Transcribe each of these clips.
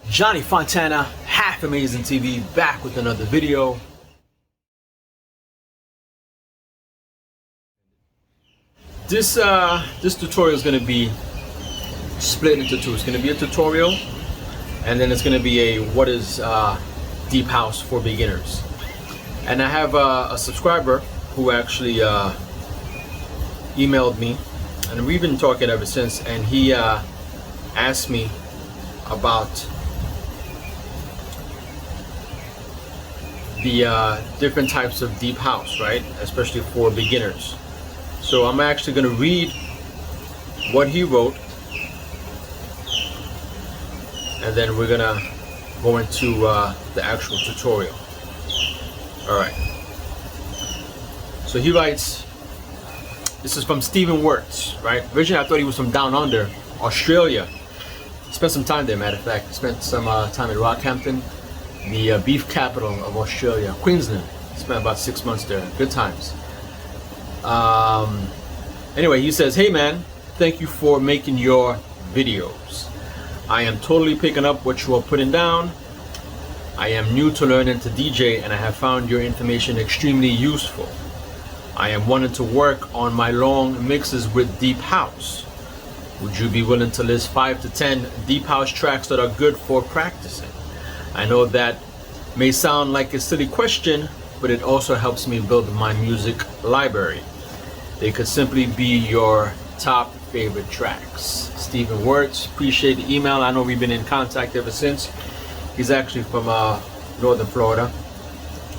Johnny Fontana, Half Amazing TV, back with another video. This tutorial is going to be split into two. It's going to be a tutorial, and then it's going to be a what is deep house for beginners. And I have a subscriber who actually emailed me, and we've been talking ever since, and he asked me about the different types of deep house, right? Especially for beginners. So I'm actually going to read what he wrote, and then we're going to go into the actual tutorial. All right. So he writes, this is from Stephen Wirtz, right? Originally I thought he was from down under, Australia. Spent some time there, matter of fact. Spent some time in Rockhampton, the beef capital of Australia, Queensland. Spent about 6 months there. Good times. Anyway, he says, hey man, thank you for making your videos. I am totally picking up what you are putting down. I am new to learning to DJ, and I have found your information extremely useful. I am wanting to work on my long mixes with deep house. Would you be willing to list 5 to 10 deep house tracks that are good for practicing? I know that may sound like a silly question, but it also helps me build my music library. They could simply be your top favorite tracks. Stephen Wirtz, appreciate the email. I know we've been in contact ever since. He's actually from northern Florida,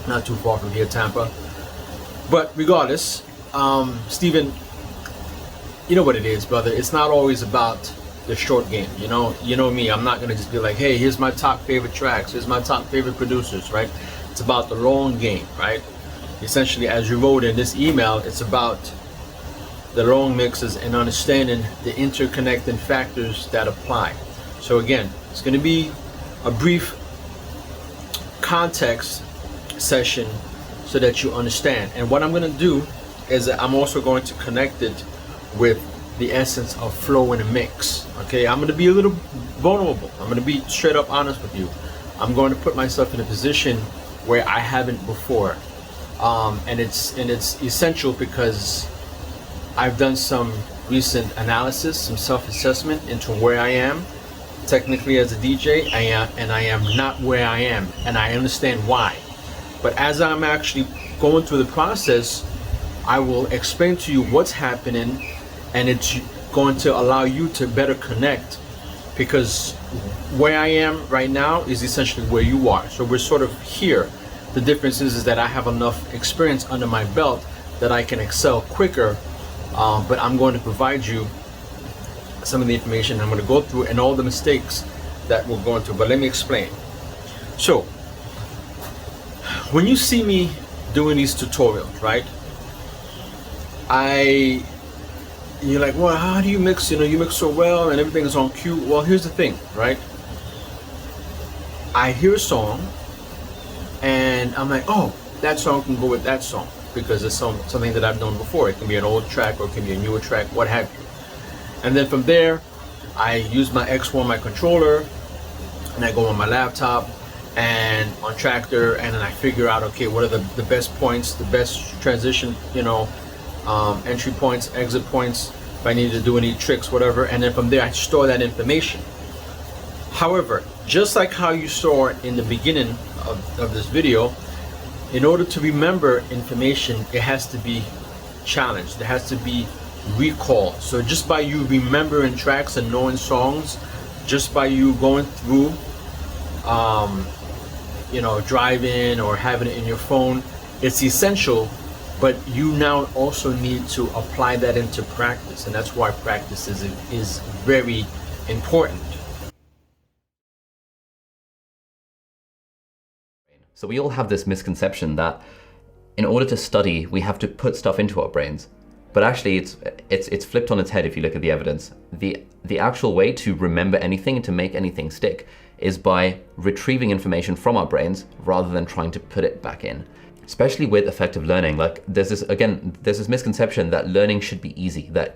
not too far from here, Tampa. But regardless, Stephen, you know what it is, brother. It's not always about the short game. You know me. I'm not gonna just be like, hey, here's my top favorite tracks. Here's my top favorite producers, right? It's about the long game, right? Essentially, as you wrote in this email, it's about the long mixes and understanding the interconnecting factors that apply. So again, it's gonna be a brief context session so that you understand. And what I'm going to do is that I'm also going to connect it with the essence of flow in a mix. Okay, I'm going to be a little vulnerable. I'm going to be straight up honest with you. I'm going to put myself in a position where I haven't before, and it's essential because I've done some recent analysis, some self-assessment into where I am technically as a DJ, and I am not where I am, and I understand why. But as I'm actually going through the process, I will explain to you what's happening, and it's going to allow you to better connect, because where I am right now is essentially where you are. So we're sort of here. The difference is that I have enough experience under my belt that I can excel quicker, but I'm going to provide you some of the information I'm going to go through and all the mistakes that we're going through. But let me explain. So when you see me doing these tutorials, right, you're like, well, how do you mix? You mix so well and everything is on cue. Well, here's the thing, right? I hear a song and I'm like, oh, that song can go with that song because it's something that I've known before. It can be an old track or it can be a newer track, what have you. And then from there, I use my X1, my controller, and I go on my laptop and on Tractor, and then I figure out, okay, what are the best points, the best transition, entry points, exit points, if I need to do any tricks, whatever. And then from there, I store that information. However, just like how you saw in the beginning of this video, in order to remember information, it has to be challenged. It has to be recall. So just by you remembering tracks and knowing songs, just by you going through driving or having it in your phone, it's essential, but you now also need to apply that into practice, and that's why practice is very important. So we all have this misconception that in order to study, we have to put stuff into our brains. But actually, it's flipped on its head if you look at the evidence. The actual way to remember anything and to make anything stick is by retrieving information from our brains rather than trying to put it back in. Especially with effective learning, like there's this misconception that learning should be easy, that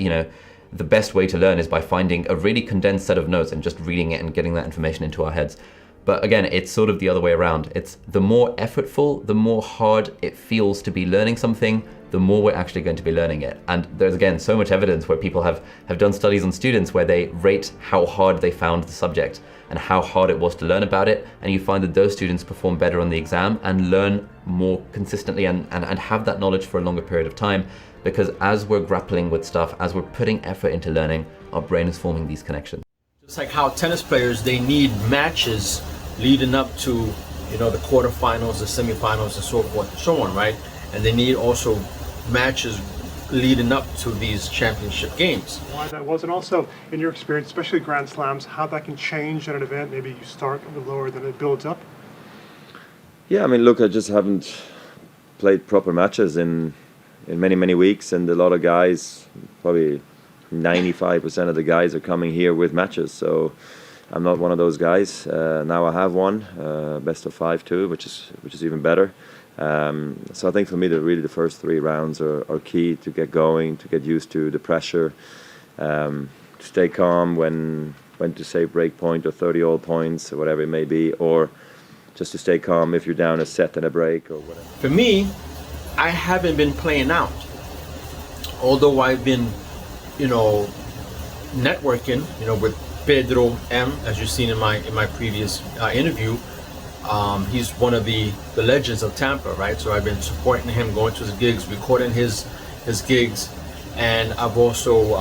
the best way to learn is by finding a really condensed set of notes and just reading it and getting that information into our heads. But again, it's sort of the other way around. It's the more effortful, the more hard it feels to be learning something, the more we're actually going to be learning it. And there's, again, so much evidence where people have done studies on students where they rate how hard they found the subject and how hard it was to learn about it. And you find that those students perform better on the exam and learn more consistently and have that knowledge for a longer period of time. Because as we're grappling with stuff, as we're putting effort into learning, our brain is forming these connections. It's like how tennis players, they need matches leading up to, you know, the quarterfinals, the semifinals, and so forth and so on, right? And they need also matches leading up to these championship games. Why that was, and also in your experience, especially Grand Slams, how that can change at an event. Maybe you start a bit lower, then it builds up. Yeah, I mean, look, I just haven't played proper matches in many weeks, and a lot of guys, probably 95% of the guys are coming here with matches, so I'm not one of those guys. Now I have one, best of 5 too, which is even better. So I think for me, the first 3 rounds are key to get going, to get used to the pressure, to stay calm when to say break point or 30-all points or whatever it may be, or just to stay calm if you're down a set and a break or whatever. For me, I haven't been playing out, although I've been, you know, networking, you know, with Pedro M, as you've seen in my previous interview. He's one of the legends of Tampa, right? So I've been supporting him, going to his gigs, recording his gigs, and I've also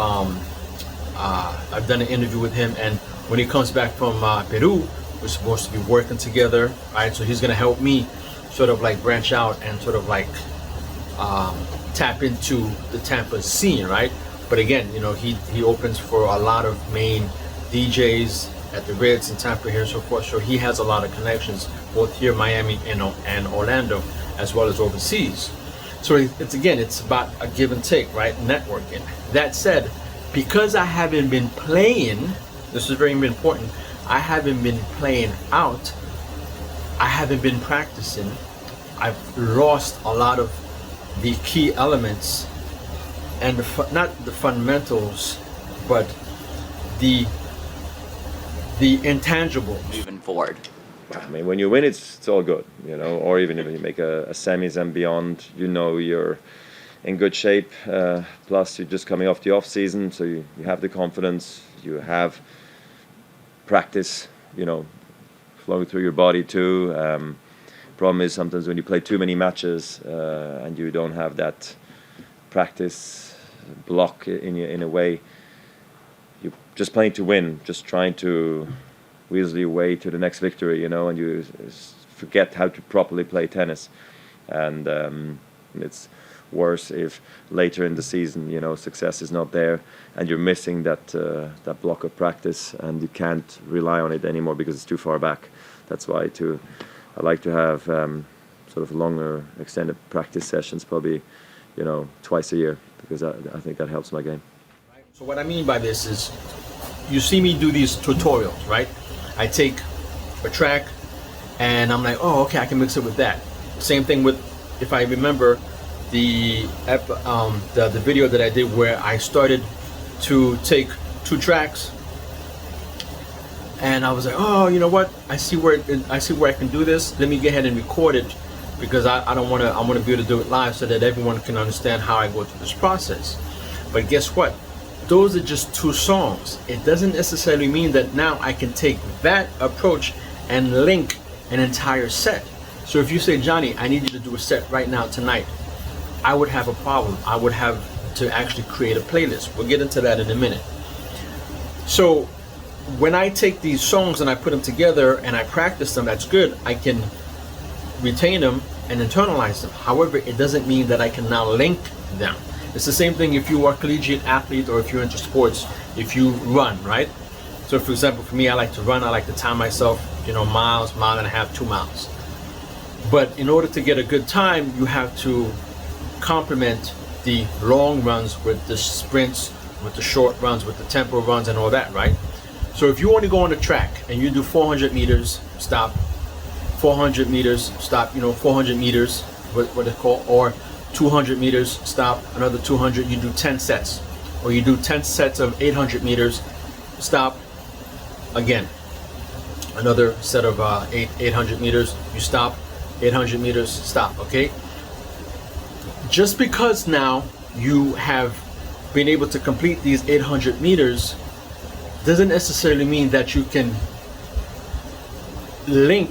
I've done an interview with him. And when he comes back from Peru, we're supposed to be working together, right? So he's gonna help me sort of like branch out and sort of like tap into the Tampa scene, right? But again, you know, he opens for a lot of main DJs at the Ritz and Tampa here and so forth. So he has a lot of connections both here, Miami and Orlando, as well as overseas. So it's about a give and take, right? Networking. That said, because I haven't been playing, this is very important, I haven't been playing out, I haven't been practicing, I've lost a lot of the key elements and not the fundamentals, but the intangible moving forward. I mean, when you win, it's all good, you know, or even if you make a semis and beyond, you know, you're in good shape. Plus, you're just coming off the off season, so you have the confidence, you have practice, you know, flowing through your body too. Problem is sometimes when you play too many matches and you don't have that practice block in a way, you're just playing to win, just trying to weasel your way to the next victory, you know, and you forget how to properly play tennis. And it's worse if later in the season, you know, success is not there and you're missing that block of practice and you can't rely on it anymore because it's too far back. That's why I like to have sort of longer extended practice sessions, probably, you know, twice a year, because I think that helps my game. So what I mean by this is, you see me do these tutorials, right? I take a track and I'm like, oh, okay, I can mix it with that. Same thing with, if I remember, the video that I did where I started to take 2 tracks, and I was like, oh, you know what? I see where I can do this. Let me go ahead and record it, because I want to be able to do it live so that everyone can understand how I go through this process. But guess what? Those are just 2 songs. It doesn't necessarily mean that now I can take that approach and link an entire set. So if you say, Johnny, I need you to do a set right now tonight, I would have a problem. I would have to actually create a playlist. We'll get into that in a minute. So when I take these songs and I put them together and I practice them, that's good. I can retain them and internalize them. However, it doesn't mean that I can now link them. It's the same thing if you are a collegiate athlete or if you're into sports, if you run, right? So for example, for me, I like to run. I like to time myself, you know, miles, mile and a half, 2 miles. But in order to get a good time, you have to complement the long runs with the sprints, with the short runs, with the tempo runs and all that, right? So if you want to go on the track and you do 400 meters, stop, 400 meters, stop, you know, 400 meters, what they call, or 200 meters, stop, another 200, you do 10 sets. or you do 10 sets of 800 meters, stop, again, another set of 800 meters, you stop, 800 meters, stop, okay? Just because now you have been able to complete these 800 meters doesn't necessarily mean that you can link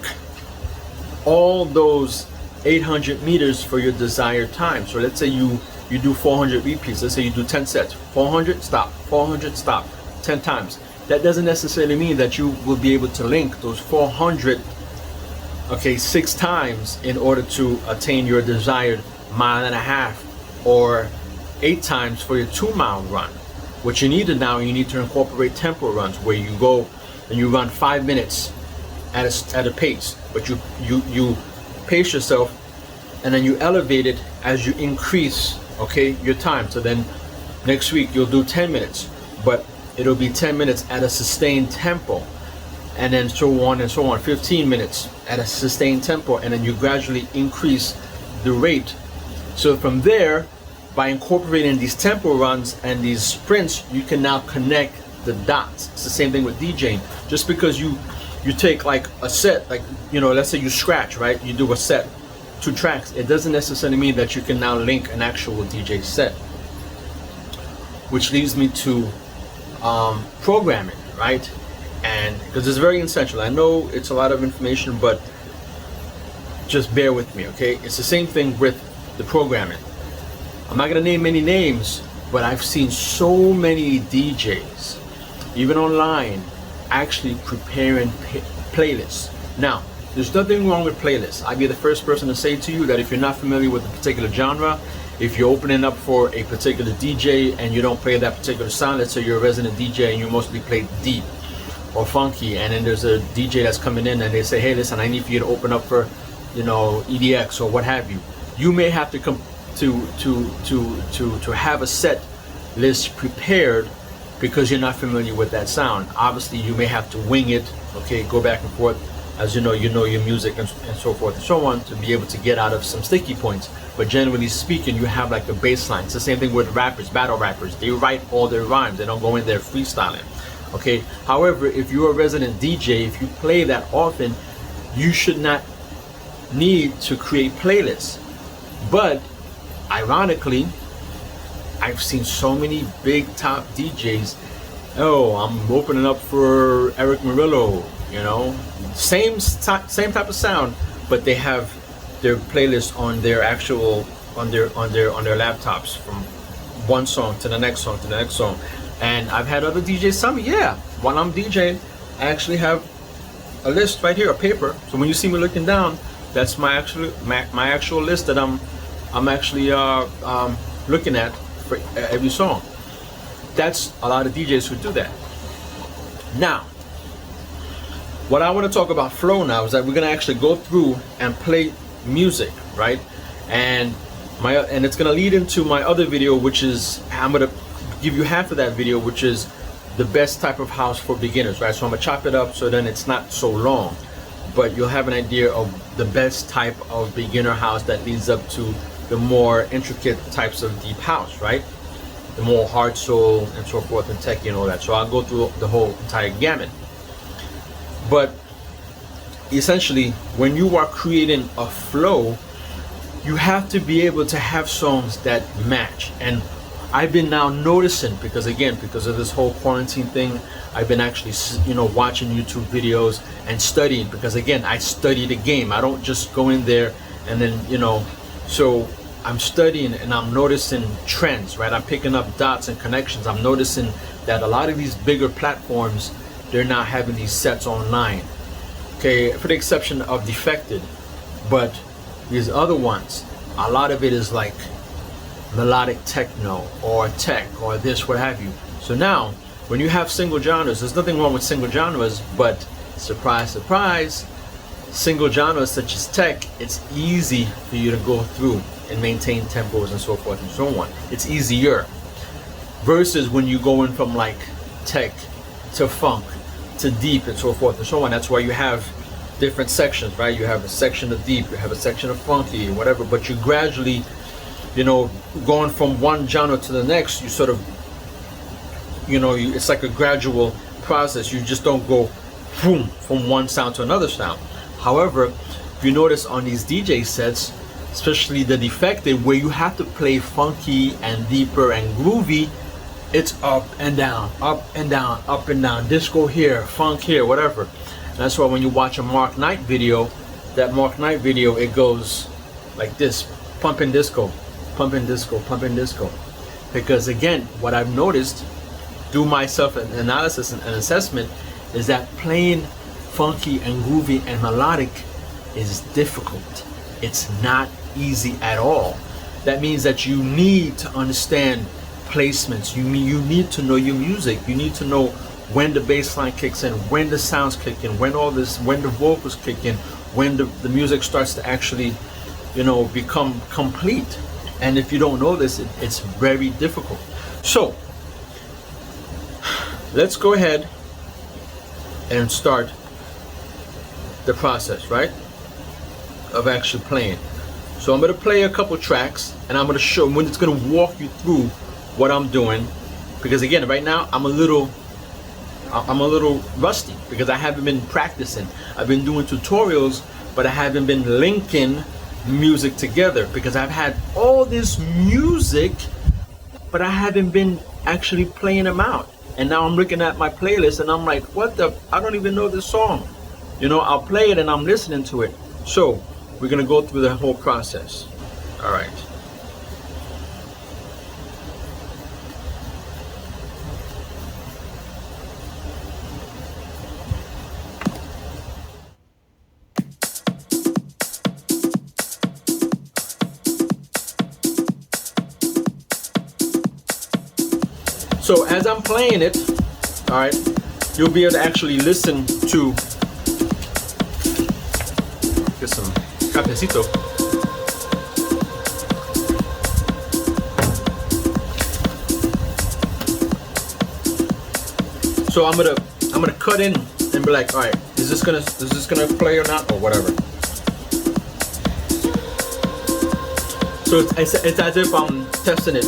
all those 800 meters for your desired time. So let's say you do 400 repeats. Let's say you do 10 sets, 400, stop, 400, stop, 10 times. That doesn't necessarily mean that you will be able to link those 400, okay, 6 times in order to attain your desired 1.5 miles or 8 times for your 2-mile run. What you need to now, you need to incorporate tempo runs where you go and you run 5 minutes at a pace, but you pace yourself and then you elevate it as you increase, okay, your time. So then next week you'll do 10 minutes, but it'll be 10 minutes at a sustained tempo, and then so on and so on, 15 minutes at a sustained tempo, and then you gradually increase the rate. So from there, by incorporating these tempo runs and these sprints, you can now connect the dots. It's the same thing with DJing. Just because you take like a set, like, you know, let's say you scratch, right? You do a set, 2 tracks. It doesn't necessarily mean that you can now link an actual DJ set. Which leads me to programming, right? And because it's very essential. I know it's a lot of information, but just bear with me, okay? It's the same thing with the programming. I'm not gonna name any names, but I've seen so many DJs, even online, actually preparing playlists. Now, there's nothing wrong with playlists. I'd be the first person to say to you that if you're not familiar with a particular genre, if you're opening up for a particular DJ and you don't play that particular sound, let's say you're a resident DJ and you mostly play deep or funky, and then there's a DJ that's coming in and they say, hey, listen, I need for you to open up for, you know, EDX or what have you. You may have to come to have a set list prepared because you're not familiar with that sound. Obviously, you may have to wing it, okay, go back and forth as you know your music and so forth and so on to be able to get out of some sticky points. But generally speaking, you have like a baseline. It's the same thing with rappers, battle rappers. They write all their rhymes. They don't go in there freestyling, okay? However, if you're a resident DJ, if you play that often, you should not need to create playlists. But ironically, I've seen so many big top DJs. Oh, I'm opening up for Eric Murillo. You know, same type of sound, but they have their playlist on their actual on their laptops from one song to the next song to the next song. And I've had other DJs tell me, yeah, while I'm DJing, I actually have a list right here, a paper. So when you see me looking down, that's my actual list that I'm actually looking at for every song. That's a lot of DJs who do that. Now, what I want to talk about flow now is that we're going to actually go through and play music, right? And it's going to lead into my other video, which is, I'm going to give you half of that video, which is the best type of house for beginners, right? So I'm going to chop it up so then it's not so long, but you'll have an idea of the best type of beginner house that leads up to the more intricate types of deep house, right? The more hard soul and so forth and techie and all that. So I'll go through the whole entire gamut. But essentially, when you are creating a flow, you have to be able to have songs that match. And I've been now noticing, because of this whole quarantine thing, I've been actually, you know, watching YouTube videos and studying, because again, I study the game. I don't just go in there and then, you know, so I'm studying and I'm noticing trends, right? I'm picking up dots and connections. I'm noticing that a lot of these bigger platforms, they're not having these sets online, okay, for the exception of Defected. But these other ones, a lot of it is like melodic techno or tech or this, what have you. So now, when you have single genres, there's nothing wrong with single genres, but surprise, surprise, single genres such as tech, it's easy for you to go through and maintain tempos and so forth and so on. It's easier. Versus when you go in from like tech to funk to deep and so forth and so on. That's why you have different sections, right? You have a section of deep, you have a section of funky, whatever, but you gradually, you know, going from one genre to the next, you sort of it's like a gradual process. You just don't go boom from one sound to another sound. However, if you notice on these DJ sets, especially the defected, where you have to play funky and deeper and groovy, it's up and down, up and down, up and down, disco here, funk here, whatever. And that's why when you watch a Mark Knight video, it goes like this: pumping disco, pumping disco, pumping disco. Because again, what I've noticed through my self-analysis and assessment is that playing funky and groovy and melodic is difficult. It's not easy at all. That means that you need to understand placements. You need to know your music. You need to know when the bass line kicks in, when the sounds kick in, when the vocals kick in, when the music starts to actually, become complete. And if you don't know this, it's very difficult. So let's go ahead and start the process, right, of actually playing. So I'm going to play a couple tracks, and I'm going to show when it's going to walk you through what I'm doing, because again, right now I'm a little rusty because I haven't been practicing. I've been doing tutorials, but I haven't been linking music together because I've had all this music, but I haven't been actually playing them out. And now I'm looking at my playlist and I'm like, I don't even know this song. I'll play it and I'm listening to it. So we're gonna go through the whole process. All right. So as I'm playing it, all right, you'll be able to actually listen to, get some cafecito. So I'm gonna cut in and be like, all right, is this gonna play or not, or whatever. So it's as if I'm testing it.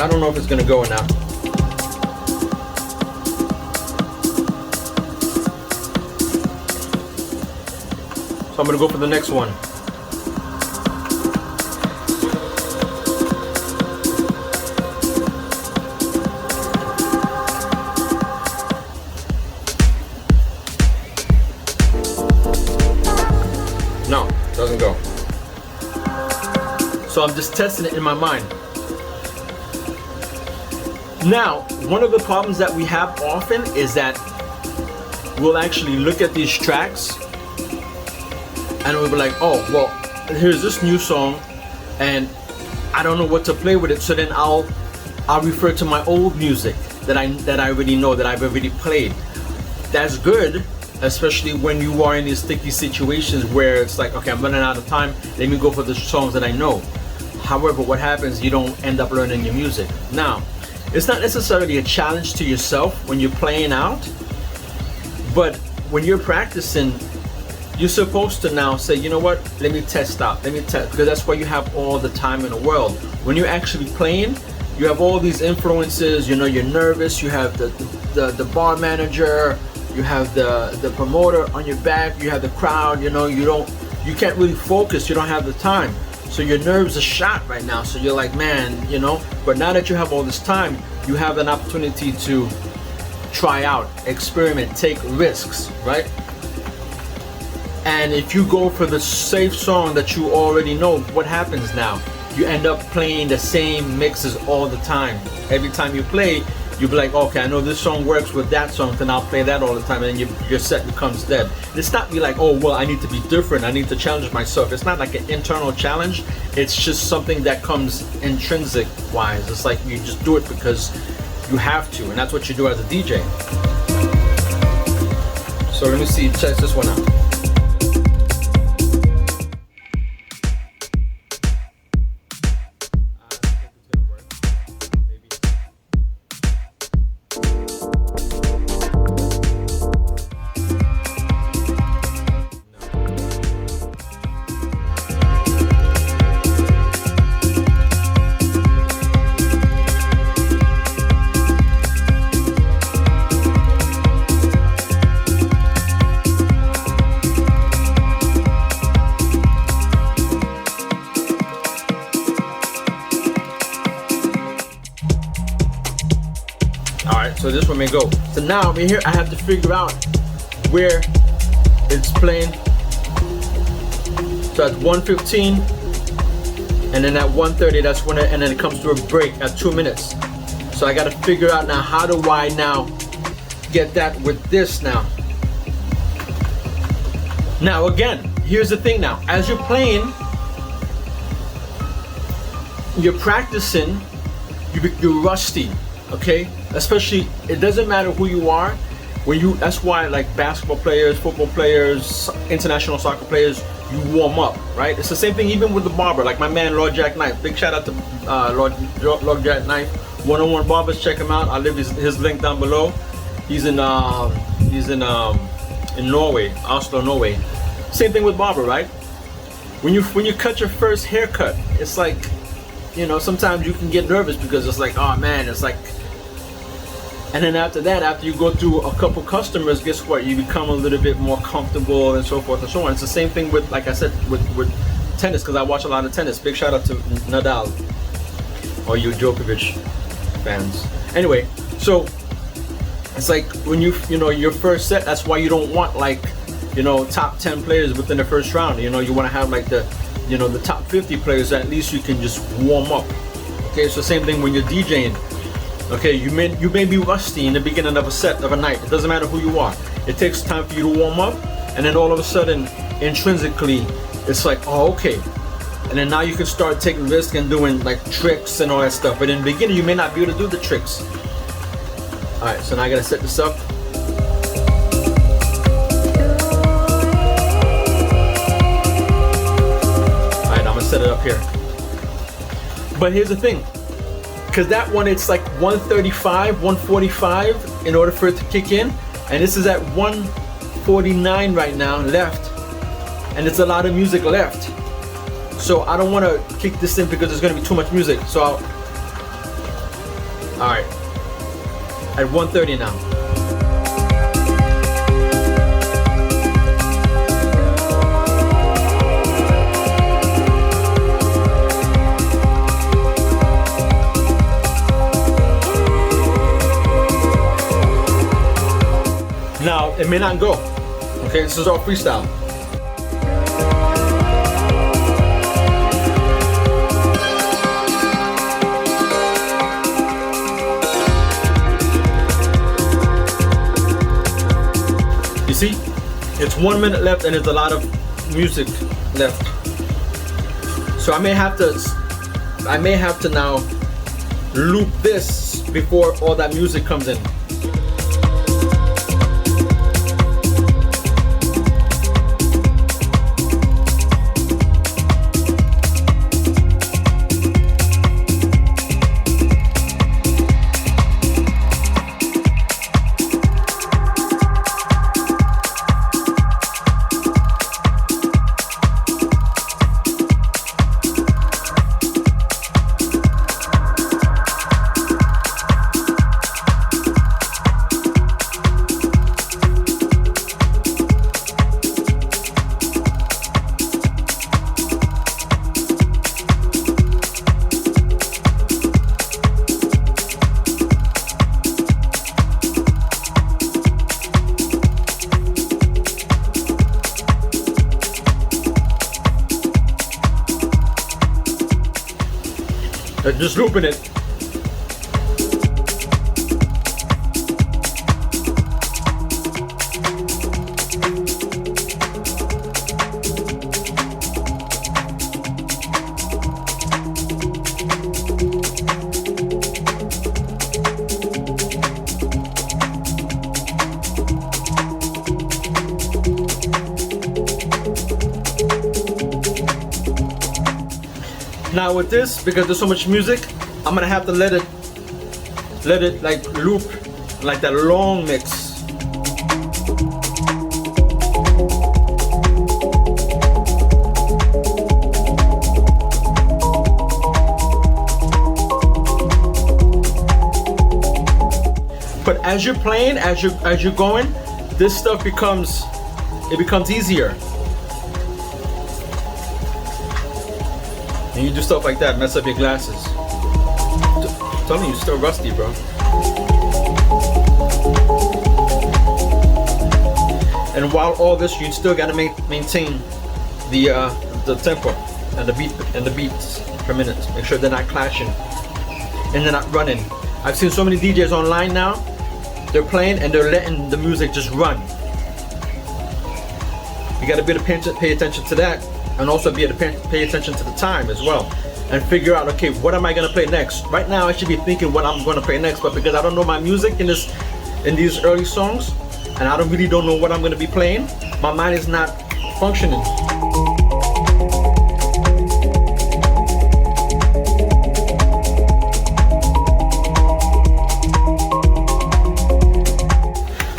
I don't know if it's gonna go or not. So I'm gonna go for the next one. No, doesn't go. So I'm just testing it in my mind. Now, one of the problems that we have often is that we'll actually look at these tracks and we'll be like, oh, well, here's this new song and I don't know what to play with it. So then I'll refer to my old music that I already know, that I've already played. That's good, especially when you are in these sticky situations where it's like, okay, I'm running out of time. Let me go for the songs that I know. However, what happens, you don't end up learning your music. Now, it's not necessarily a challenge to yourself when you're playing out, but when you're practicing, you're supposed to now say, you know what, let me test out, because that's why you have all the time in the world. When you're actually playing, you have all these influences, you're nervous, you have the bar manager, you have the promoter on your back, you have the crowd, you can't really focus, you don't have the time. So your nerves are shot right now. So you're like, man, but now that you have all this time, you have an opportunity to try out, experiment, take risks, right? And if you go for the safe song that you already know, what happens now? You end up playing the same mixes all the time. Every time you play, you'll be like, okay, I know this song works with that song, then I'll play that all the time, and then your set becomes dead. It's not be like, oh, well, I need to be different, I need to challenge myself. It's not like an internal challenge, it's just something that comes intrinsic wise. It's like you just do it because you have to, and that's what you do as a DJ. So let me see, check this one out. so this one may go. So now over here I have to figure out where it's playing. So at 1:15, and then at 1:30, that's when and then it comes to a break at 2 minutes. So I got to figure out now, how do I now get that with this now? Now again, here's the thing now. As you're playing, you're practicing, you're rusty, okay? Especially, it doesn't matter who you are. That's why like basketball players, football players, international soccer players, you warm up, right? It's the same thing even with the barber. Like my man Lord Jack Knife. Big shout out to Lord Jack Knife. 101 Barbers, check him out. I'll leave his link down below. He's in Norway, Oslo, Norway. Same thing with barber, right? When you cut your first haircut, it's like, you know, sometimes you can get nervous because it's like, oh man, it's like. And then after that, after you go through a couple customers, guess what? You become a little bit more comfortable and so forth and so on. It's the same thing with, like I said, with tennis, because I watch a lot of tennis. Big shout out to Nadal, or you Djokovic fans. Anyway, so it's like when you know, your first set, that's why you don't want like, you know, top 10 players within the first round. You know, you want to have like the, you know, the top 50 players, at least you can just warm up. Okay, so same thing when you're DJing. Okay, you may be rusty in the beginning of a set of a night. It doesn't matter who you are. It takes time for you to warm up, and then all of a sudden, intrinsically, it's like, oh, okay. And then now you can start taking risks and doing like tricks and all that stuff. But in the beginning, you may not be able to do the tricks. All right, so now I gotta set this up. All right, I'm gonna set it up here. But here's the thing. Because that one, it's like 135, 145 in order for it to kick in. And this is at 149 right now left. And it's a lot of music left. So I don't want to kick this in because there's going to be too much music. So all right. At 130 now. Now, it may not go. Okay, this is all freestyle. You see? It's 1 minute left and there's a lot of music left. So I may have to now loop this before all that music comes in. Just looping it. Now with this, because there's so much music, I'm gonna have to let it like loop like that long mix. But as you're playing, as you're going, this stuff becomes easier. And you do stuff like that, mess up your glasses. I'm telling you, you're still rusty, bro. And while all this, you still got to maintain the tempo and the beats per minute. Make sure they're not clashing and they're not running. I've seen so many DJs online now. They're playing and they're letting the music just run. You got to be able to pay attention to that, and also be able to pay attention to the time as well, and figure out, okay, what am I gonna play next? Right now, I should be thinking what I'm gonna play next, but because I don't know my music in these early songs, and I don't know what I'm gonna be playing, my mind is not functioning.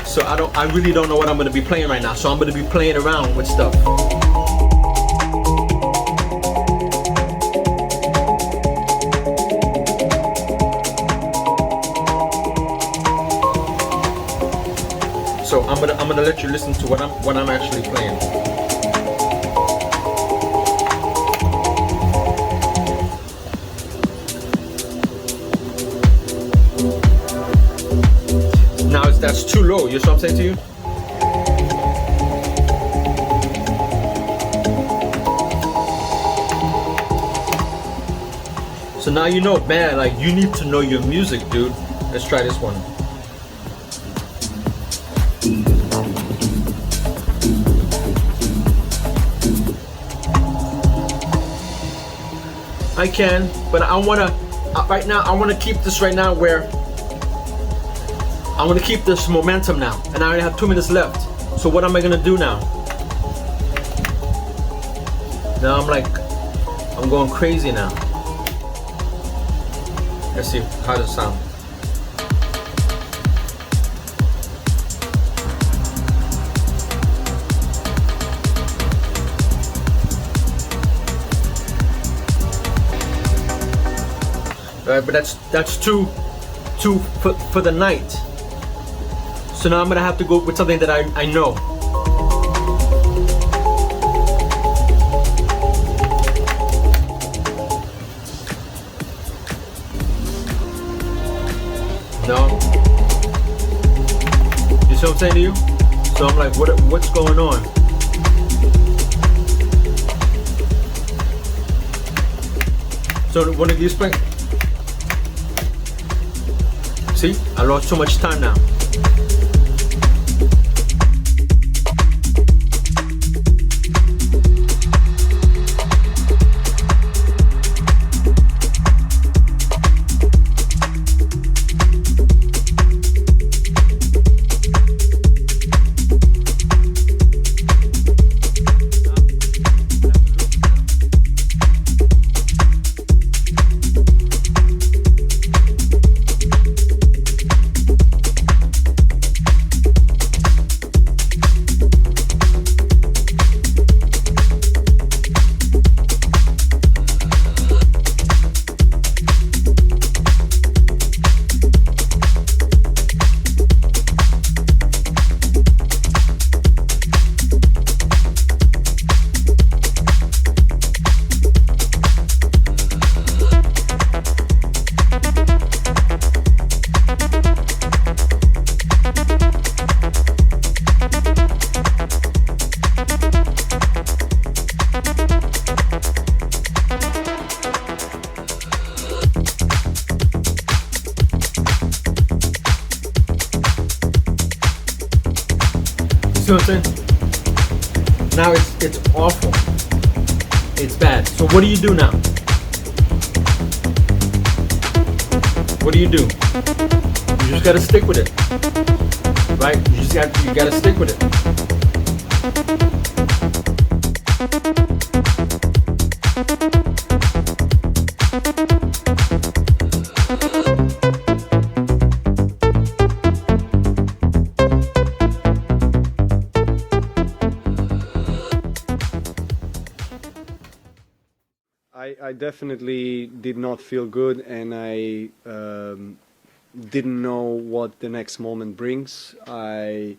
So I really don't know what I'm gonna be playing right now. So I'm gonna be playing around with stuff. So I'm gonna let you listen to what I'm actually playing. Now that's too low. You see what I'm saying to you? So now you know, man. Like, you need to know your music, dude. Let's try this one. I can, but I wanna right now. I wanna keep this right now where I wanna keep this momentum now, and I only have 2 minutes left. So what am I gonna do now? Now I'm going crazy now. Let's see how does it sound. Right, but that's too for the night. So now I'm gonna have to go with something that I know. No. You see what I'm saying to you? So I'm like, what's going on? So one of these play. See, I lost so much time now. See what I'm saying? Now it's awful. It's bad. So what do you do now? What do? You just gotta stick with it. Right? You gotta stick with it. I definitely did not feel good, and I didn't know what the next moment brings. I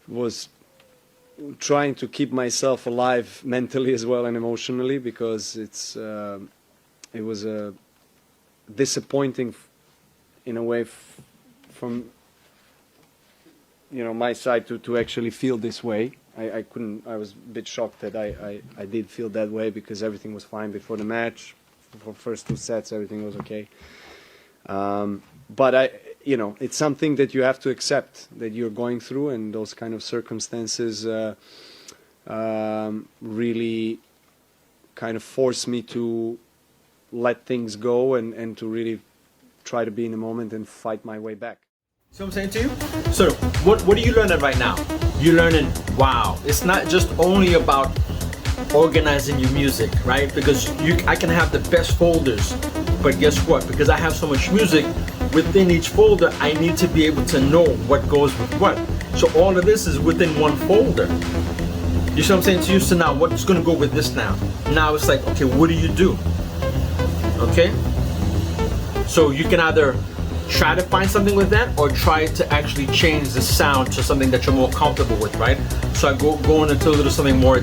was trying to keep myself alive mentally as well and emotionally, because it was disappointing in a way from my side to actually feel this way. I couldn't. I was a bit shocked that I did feel that way, because everything was fine before the match. For first 2 sets, everything was okay. But it's something that you have to accept that you're going through, and those kind of circumstances really kind of force me to let things go and to really try to be in the moment and fight my way back. See what I'm saying to you? So what are you learning right now? You're learning, wow, it's not just only about organizing your music, right? Because I can have the best folders, but guess what? Because I have so much music within each folder, I need to be able to know what goes with what. So all of this is within one folder. You see what I'm saying to you? So now what's gonna go with this now? Now it's like, okay, what do you do? Okay? So you can either try to find something with that, or try to actually change the sound to something that you're more comfortable with, right? So I go into a little something more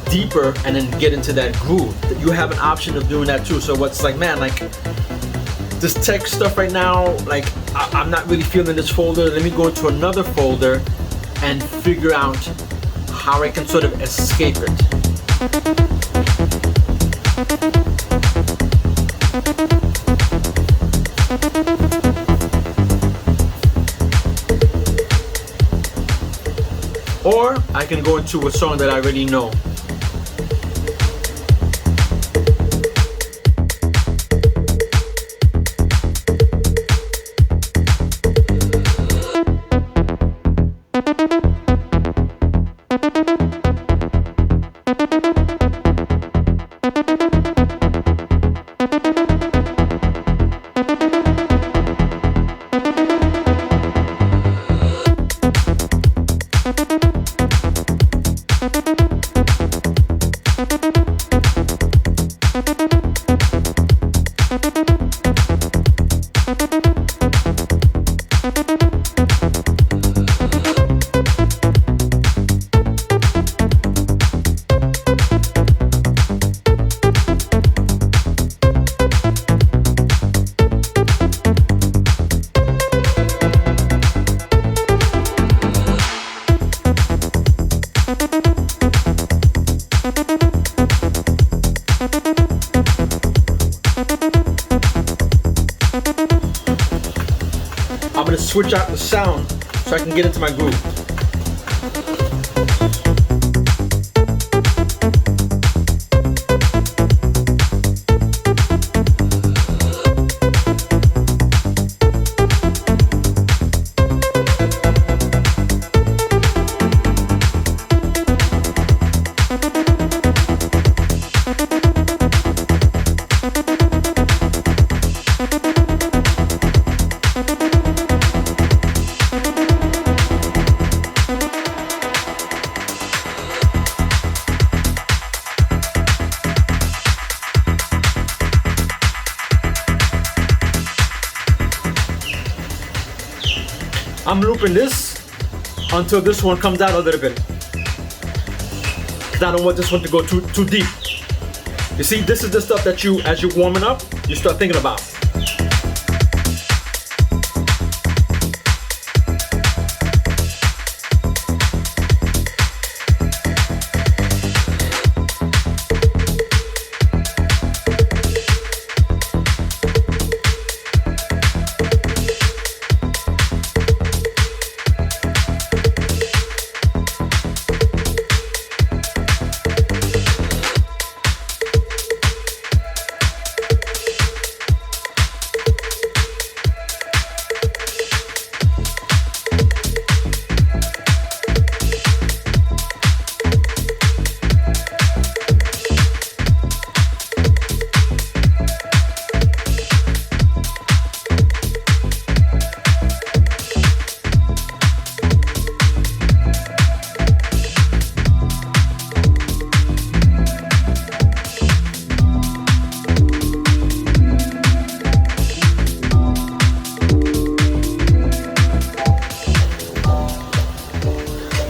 deeper and then get into that groove. You have an option of doing that too. So what's like, man, like this tech stuff right now, like I'm not really feeling this folder. Let me go into another folder and figure out how I can sort of escape it. Or I can go into a song that I already know. I'm gonna switch out the sound so I can get into my groove. I'm looping this until this one comes out a little bit. 'Cause I don't want this one to go too deep. You see, this is the stuff that you, as you're warming up, you start thinking about.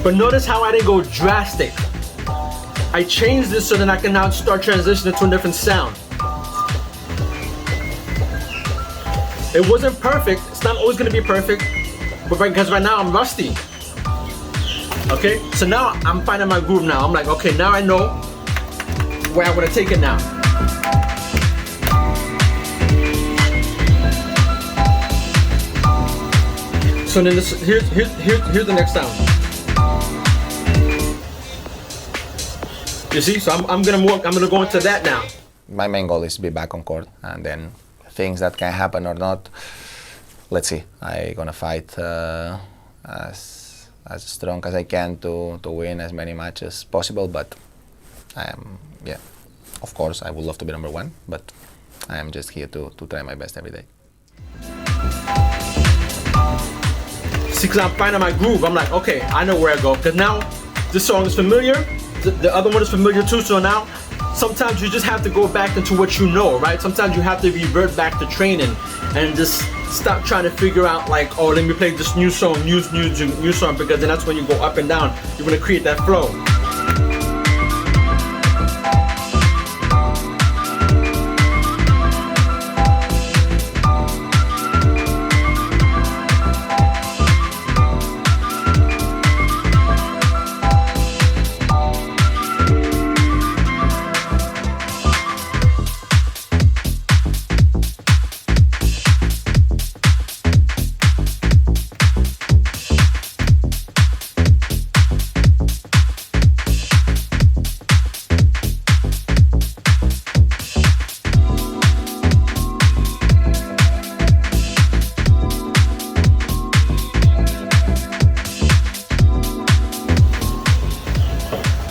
But notice how I didn't go drastic. I changed this so that I can now start transitioning to a different sound. It wasn't perfect. It's not always gonna be perfect, but because right now I'm rusty. Okay, so now I'm finding my groove now. I'm like, okay, now I know where I'm gonna take it now. So then here's the next sound. You see, so I'm gonna go into that now. My main goal is to be back on court, and then things that can happen or not, let's see. I'm gonna fight as strong as I can to win as many matches as possible. But yeah, of course, I would love to be number one, but I am just here to try my best every day. See, because I'm finding my groove. I'm like, okay, I know where I go. Because now this song is familiar. The other one is familiar too. So now sometimes you just have to go back into what you know, right? Sometimes you have to revert back to training and just stop trying to figure out like, oh, let me play this new song, new song, because then that's when you go up and down. You're going to create that flow.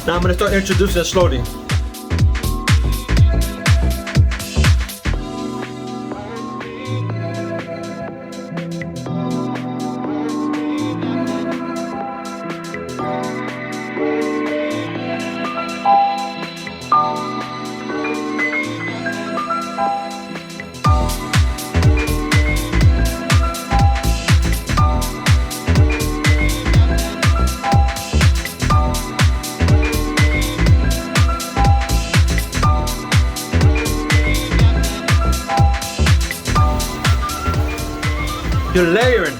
Now I'm going to start introducing it slowly. You're layering.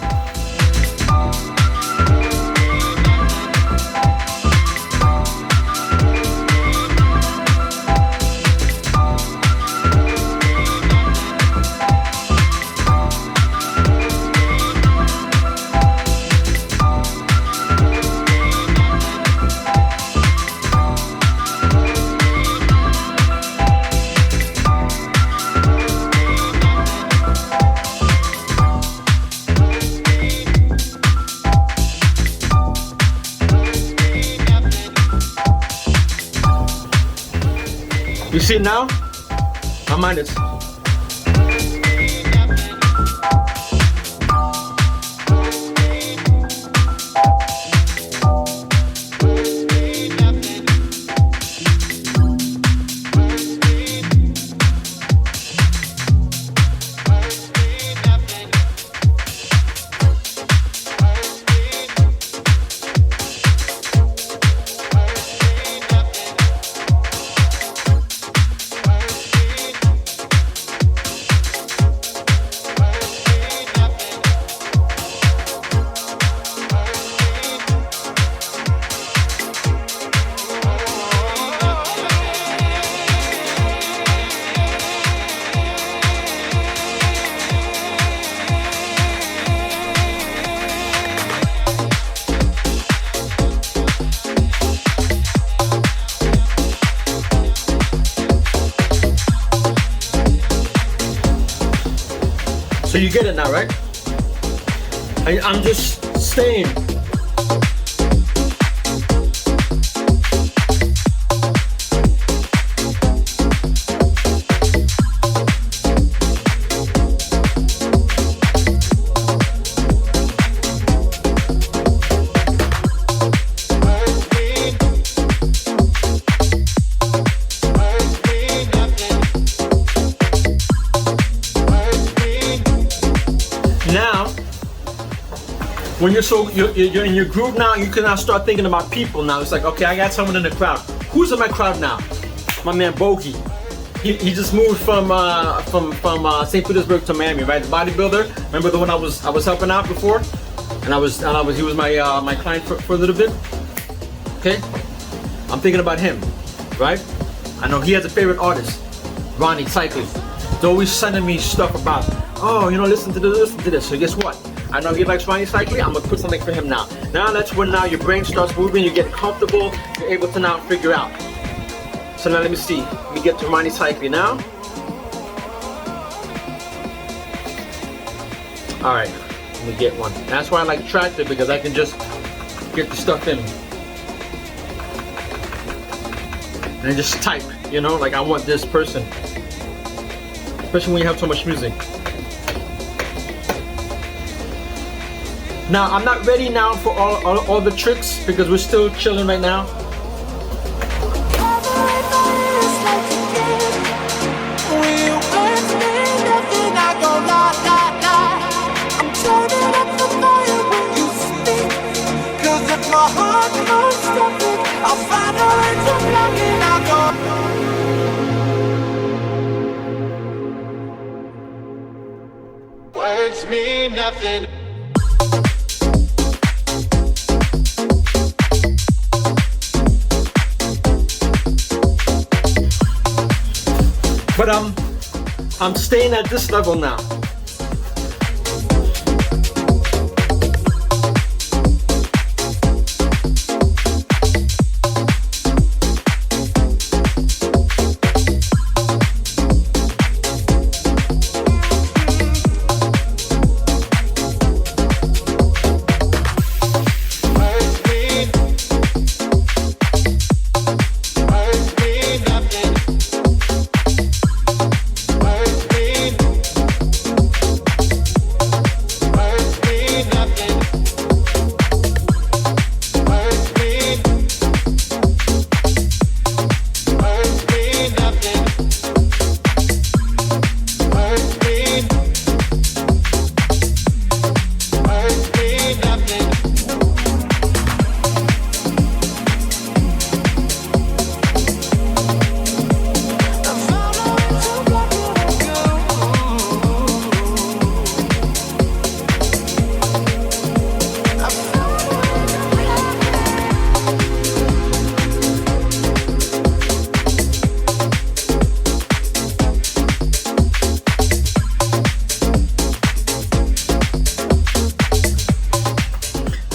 You see it now? My mind is. So you get it now, right? I'm just staying. Now, when you're in your groove now, you can now start thinking about people now. It's like, okay, I got someone in the crowd. Who's in my crowd now? My man Bogey. He just moved from St. Petersburg to Miami, right? The bodybuilder. Remember the one I was helping out before, and he was my client for a little bit. Okay? I'm thinking about him, right? I know he has a favorite artist, Ronnie Cycling. He's always sending me stuff about, oh, you know, listen to this, listen to this. So guess what? I know he likes Ronnie Cycling. I'm gonna put something for him now. Now that's when now your brain starts moving, you get comfortable, you're able to now figure out. So now let me see. Let me get to Ronnie Cycling now. All right, let me get one. That's why I like Tractor, because I can just get the stuff in. And I just type, you know, like I want this person. Especially when you have so much music. Now, I'm not ready now for all the tricks because we're still chilling right now. Words mean nothing. But I'm staying at this level now.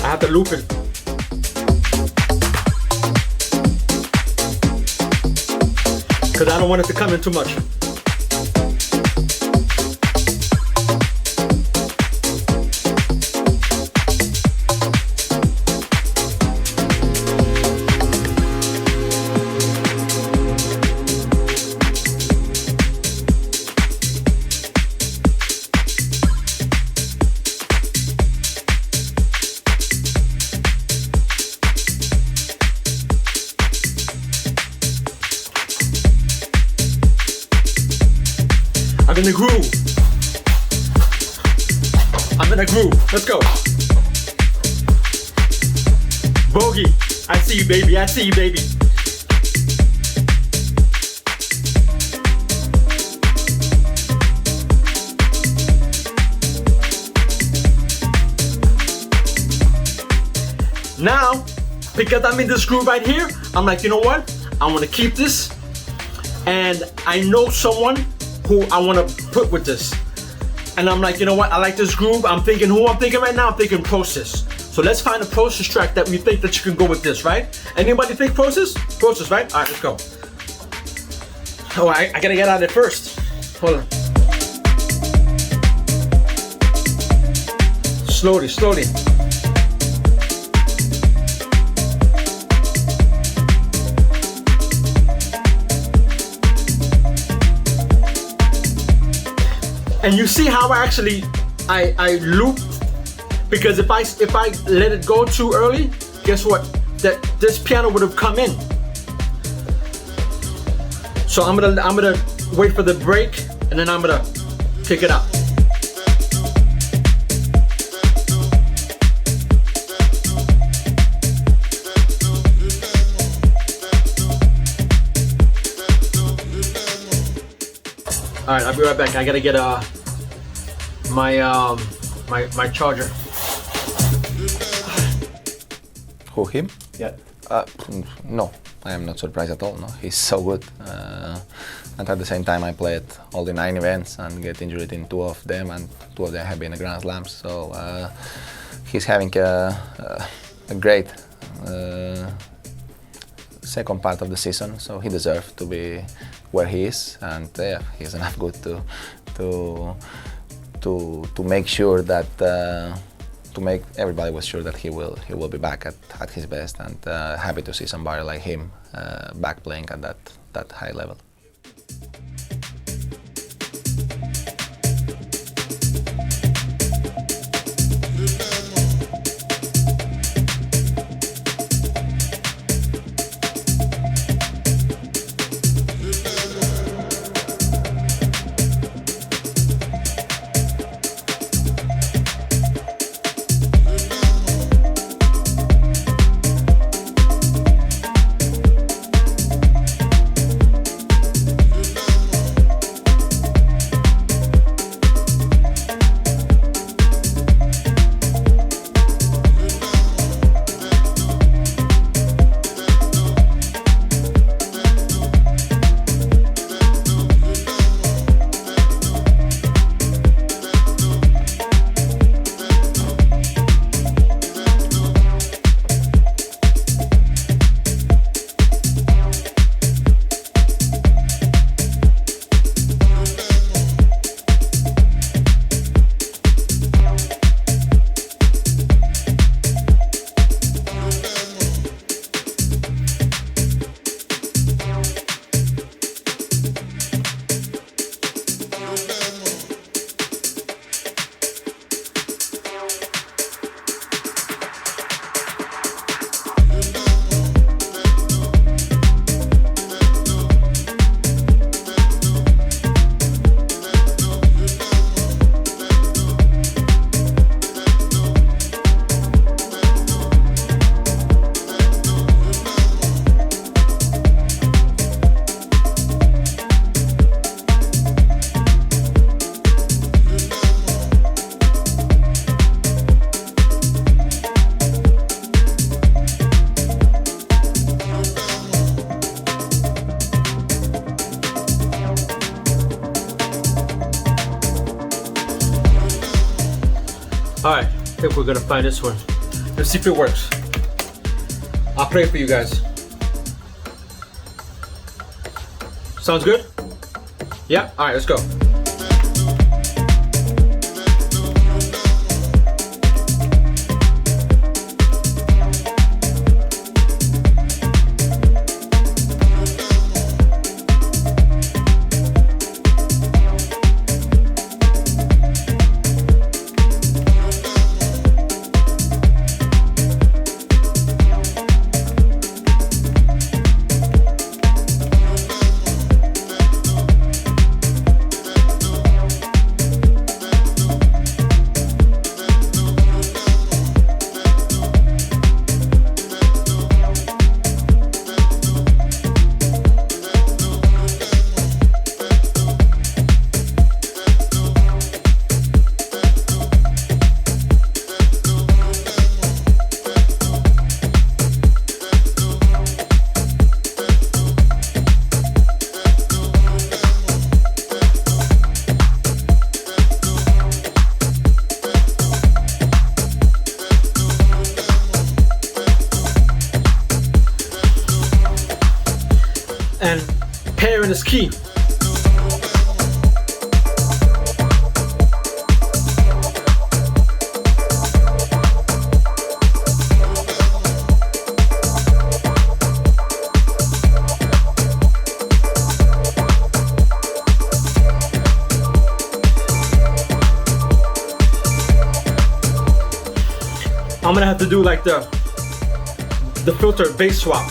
I have to loop it. Because I don't want it to come in too much. I'm in the groove. I'm in a groove. Let's go. Bogey, I see you, baby. I see you, baby. Now, because I'm in this groove right here, I'm like, you know what? I want to keep this. And I know someone who I want to put with this. And I'm like, you know what? I like this groove. I'm thinking right now? I'm thinking Process. So let's find a Process track that we think that you can go with this, right? Anybody think Process? Process, right? All right, let's go. Oh, I gotta get out of it first. Hold on. Slowly, slowly. And you see how I looped, because if I let it go too early, guess what? That this piano would have come in. So I'm gonna wait for the break, and then I'm gonna pick it up. All right, I'll be right back. I gotta get my charger. Who, him? Yeah. No, I am not surprised at all. No, he's so good. And at the same time, I played all the 9 events and get injured in 2 of them, and 2 of them have been Grand Slams. So he's having a great second part of the season. So he deserves to be where he is, and yeah, he's enough good to make sure that. To make everybody was sure that he will be back at his best, and happy to see somebody like him back playing at that high level. Alright, I think we're gonna find this one. Let's see if it works. I'll play it for you guys. Sounds good? Yeah? Alright, let's go. And pairing is key. I'm gonna have to do like the filter bass swap.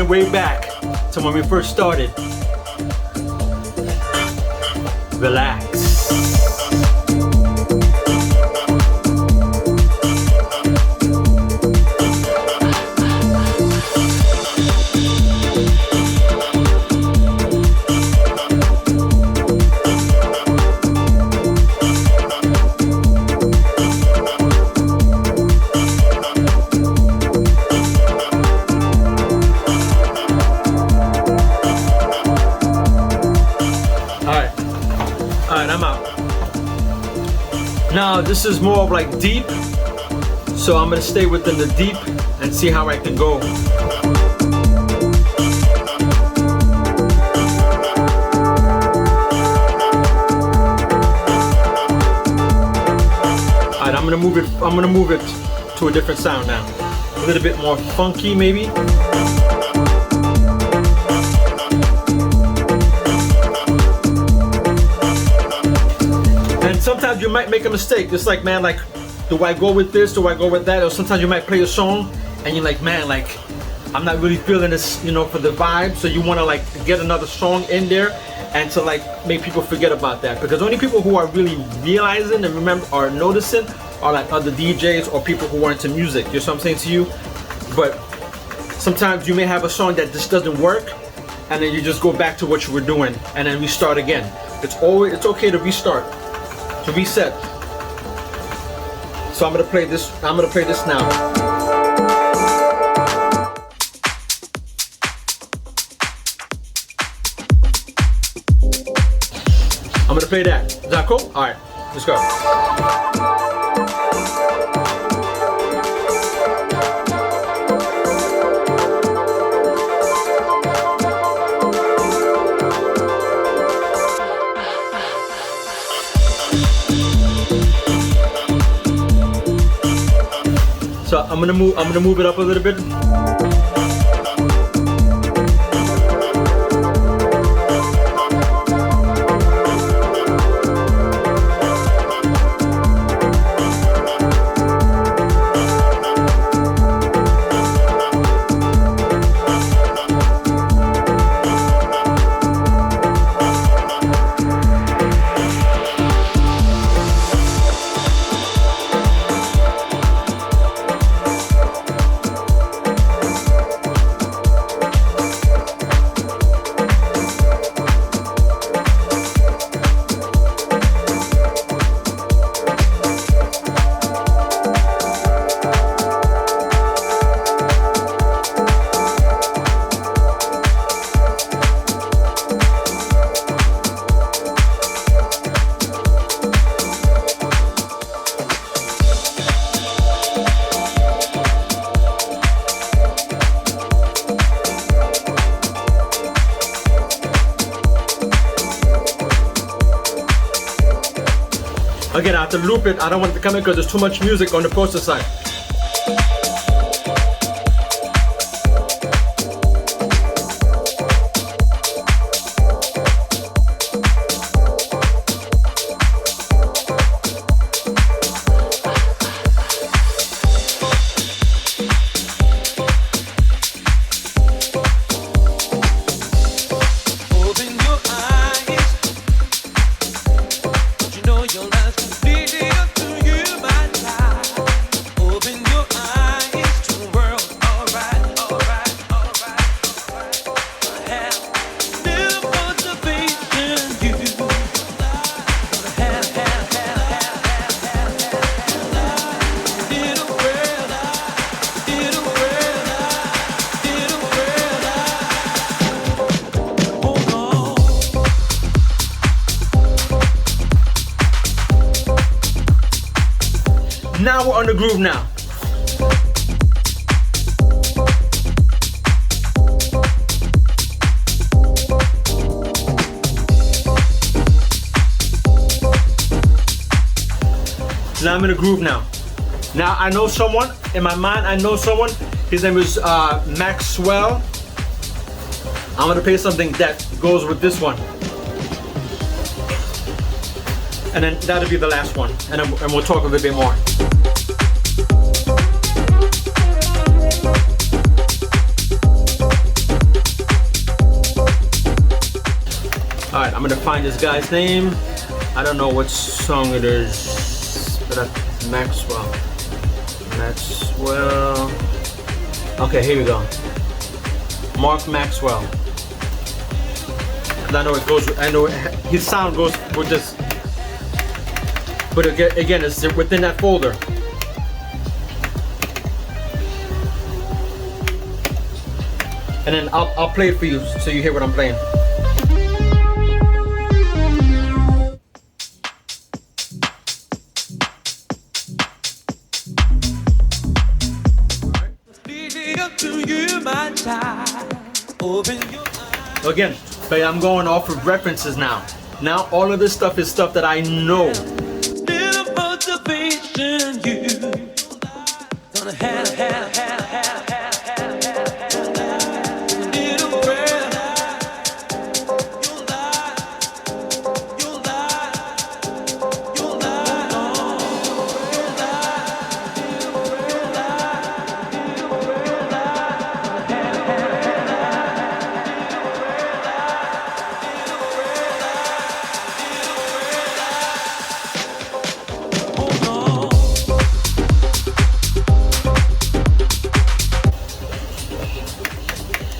it way back to when we first started. Relax. Alright, I'm out. Now this is more of like deep, so I'm gonna stay within the deep and see how I can go. Alright, I'm gonna move it to a different sound now. A little bit more funky maybe. And sometimes you might make a mistake. It's like, man, like, do I go with this? Do I go with that? Or sometimes you might play a song and you're like, man, like, I'm not really feeling this, you know, for the vibe. So you want to like get another song in there and to like make people forget about that. Because only people who are really realizing and remember or noticing are like other DJs or people who are into music. You know what I'm saying to you? But sometimes you may have a song that just doesn't work and then you just go back to what you were doing and then restart again. It's okay to restart. To reset. So I'm gonna play this now. I'm gonna play that. Is that cool? Alright, let's go. So I'm gonna move it up a little bit. Again, I have to loop it. I don't want it to come in because there's too much music on the poster side. Now we're on the groove now. Now I'm in a groove now. Now I know someone, in my mind I know someone, his name is Maxwell. I'm gonna play something that goes with this one. And then that'll be the last one, and we'll talk a little bit more. Alright, I'm gonna find this guy's name. I don't know what song it is, but that's Maxwell. Maxwell. Okay, here we go. Mark Maxwell. And I know it goes. I know his sound goes with this. But again, it's within that folder. And then I'll play it for you so you hear what I'm playing. Again, but I'm going off of references now. Now all of this stuff is stuff that I know. Little motivation you gonna have. Little prayer. You'll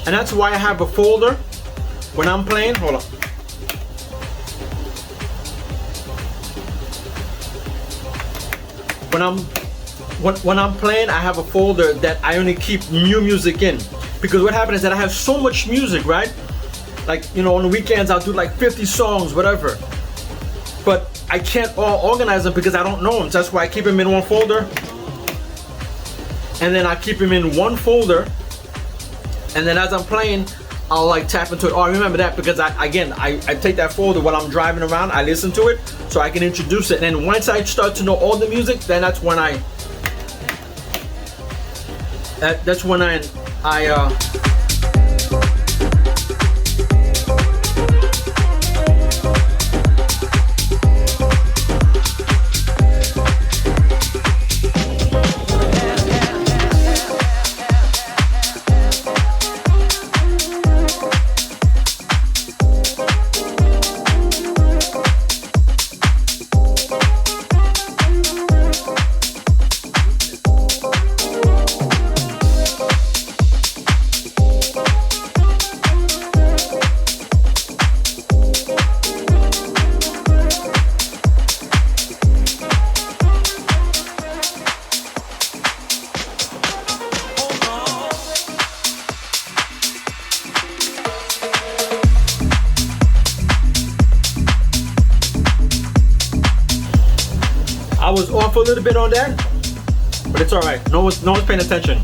And that's why I have a folder when I'm playing. Hold on. When I'm playing, I have a folder that I only keep new music in, because what happens is that I have so much music, right? Like, you know, on the weekends I'll do like 50 songs, whatever. But I can't all organize them because I don't know them. So that's why I keep them in one folder. And then I keep them in one folder. And then as I'm playing, I'll like tap into it. Oh, I remember that because I take that folder while I'm driving around. I listen to it so I can introduce it. And then once I start to know all the music, then that's when I was off a little bit on that, but it's all right. No one's paying attention.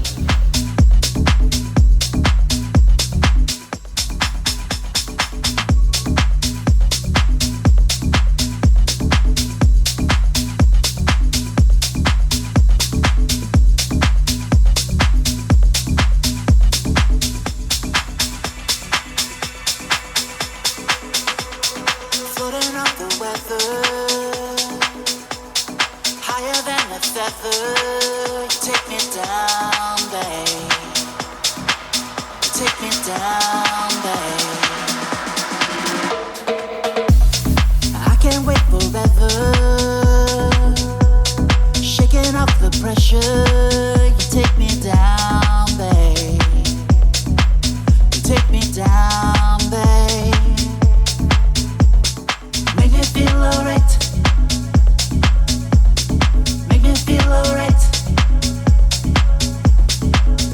Floating off the weather, higher than a feather. You take me down, babe. You take me down, babe. I can't wait forever. Shaking off the pressure. You take me down, babe. You take me down, babe. Make me feel alright. Make me feel alright.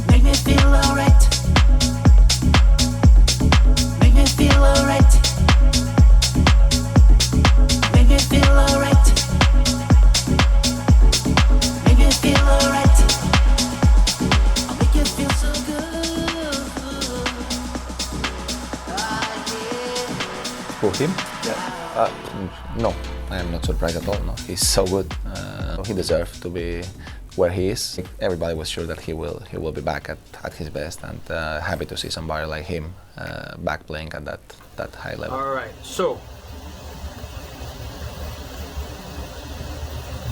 Make me feel alright. Make me feel alright. Make me feel alright. Make me feel alright. I'll make you feel so good. Ah, yeah. Who, him? No, I am not surprised at all. No, he's so good. He deserves to be where he is. Everybody was sure that he will be back at his best, and happy to see somebody like him back playing at that high level. All right, so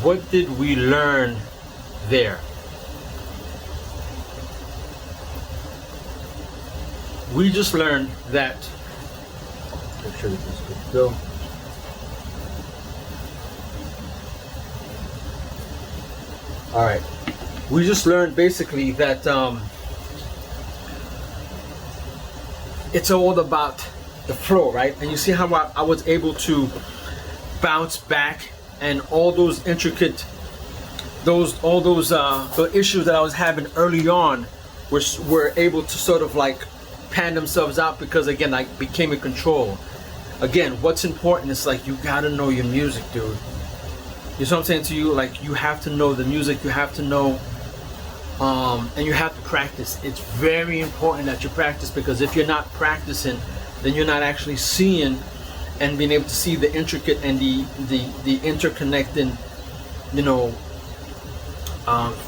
what did we learn there? We just learned that Make sure this is good to go. All right. We just learned basically that it's all about the flow, right? And you see how I was able to bounce back, and all those intricate, the issues that I was having early on were able to sort of like pan themselves out, because again, I became in control. Again, what's important is like, you gotta know your music, dude. You know what I'm saying to you? Like, you have to know the music, you have to know, and you have to practice. It's very important that you practice, because if you're not practicing, then you're not actually seeing and being able to see the intricate and the interconnecting, you know,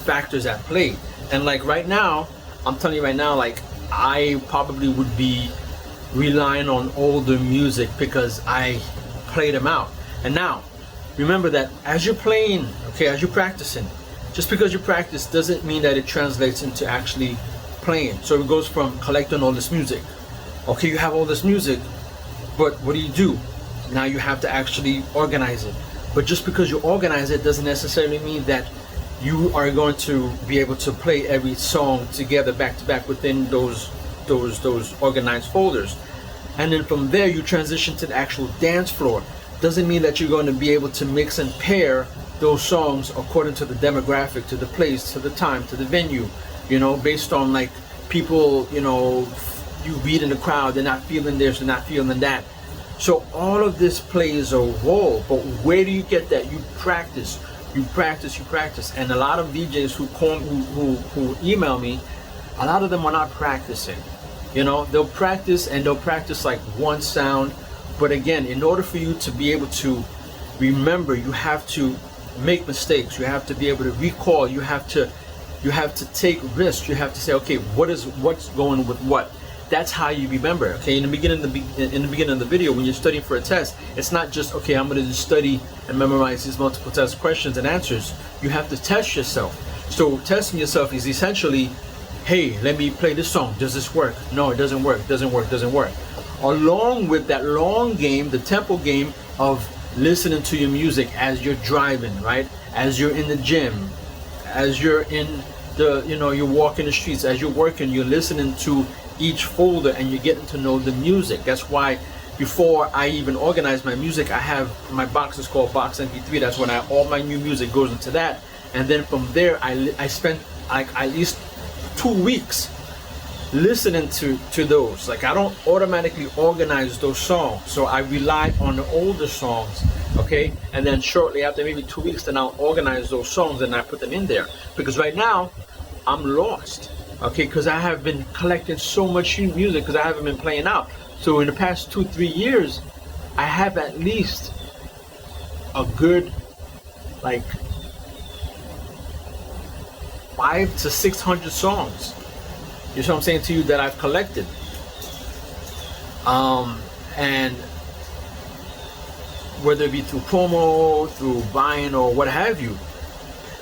factors at play. And like right now, I'm telling you right now, like, I probably would be relying on older music because I play them out. And now, remember that as you're playing, okay, as you're practicing, just because you practice doesn't mean that it translates into actually playing. So it goes from collecting all this music. Okay, you have all this music, but what do? Now you have to actually organize it. But just because you organize it doesn't necessarily mean that you are going to be able to play every song together back to back within those organized folders. And then from there you transition to the actual dance floor. Doesn't mean that you're going to be able to mix and pair those songs according to the demographic, to the place, to the time, to the venue, you know, based on like people, you know, you read in the crowd, they're not feeling this, they're not feeling that. So all of this plays a role, but where do you get that? You practice. And a lot of DJs who email me, a lot of them are not practicing. You know, they'll practice like one sound, but again, in order for you to be able to remember, you have to make mistakes. You have to be able to recall. You have to take risks. You have to say, okay, what's going with what? That's how you remember. Okay, in the beginning of the video, when you're studying for a test, it's not just, okay, I'm going to just study and memorize these multiple test questions and answers. You have to test yourself. So testing yourself is essentially, hey, let me play this song. Does this work? No, it doesn't work. Doesn't work. Along with that long game, the tempo game of listening to your music as you're driving, right? As you're in the gym, as you're in the, you know, you're walking the streets, as you're working, you're listening to each folder and you're getting to know the music. That's why before I even organize my music, I have my box is called Box MP3. That's when all my new music goes into that. And then from there, I spent like at least 2 weeks listening to those. Like, I don't automatically organize those songs, so I rely on the older songs, okay? And then shortly after, maybe 2 weeks, then I'll organize those songs and I put them in there. Because right now, I'm lost, okay? Because I have been collecting so much music because I haven't been playing out. So in the past 2-3 years, I have at least a good, like, 500 to 600 songs. You know what I'm saying to you, that I've collected. And whether it be through promo, through buying, or what have you.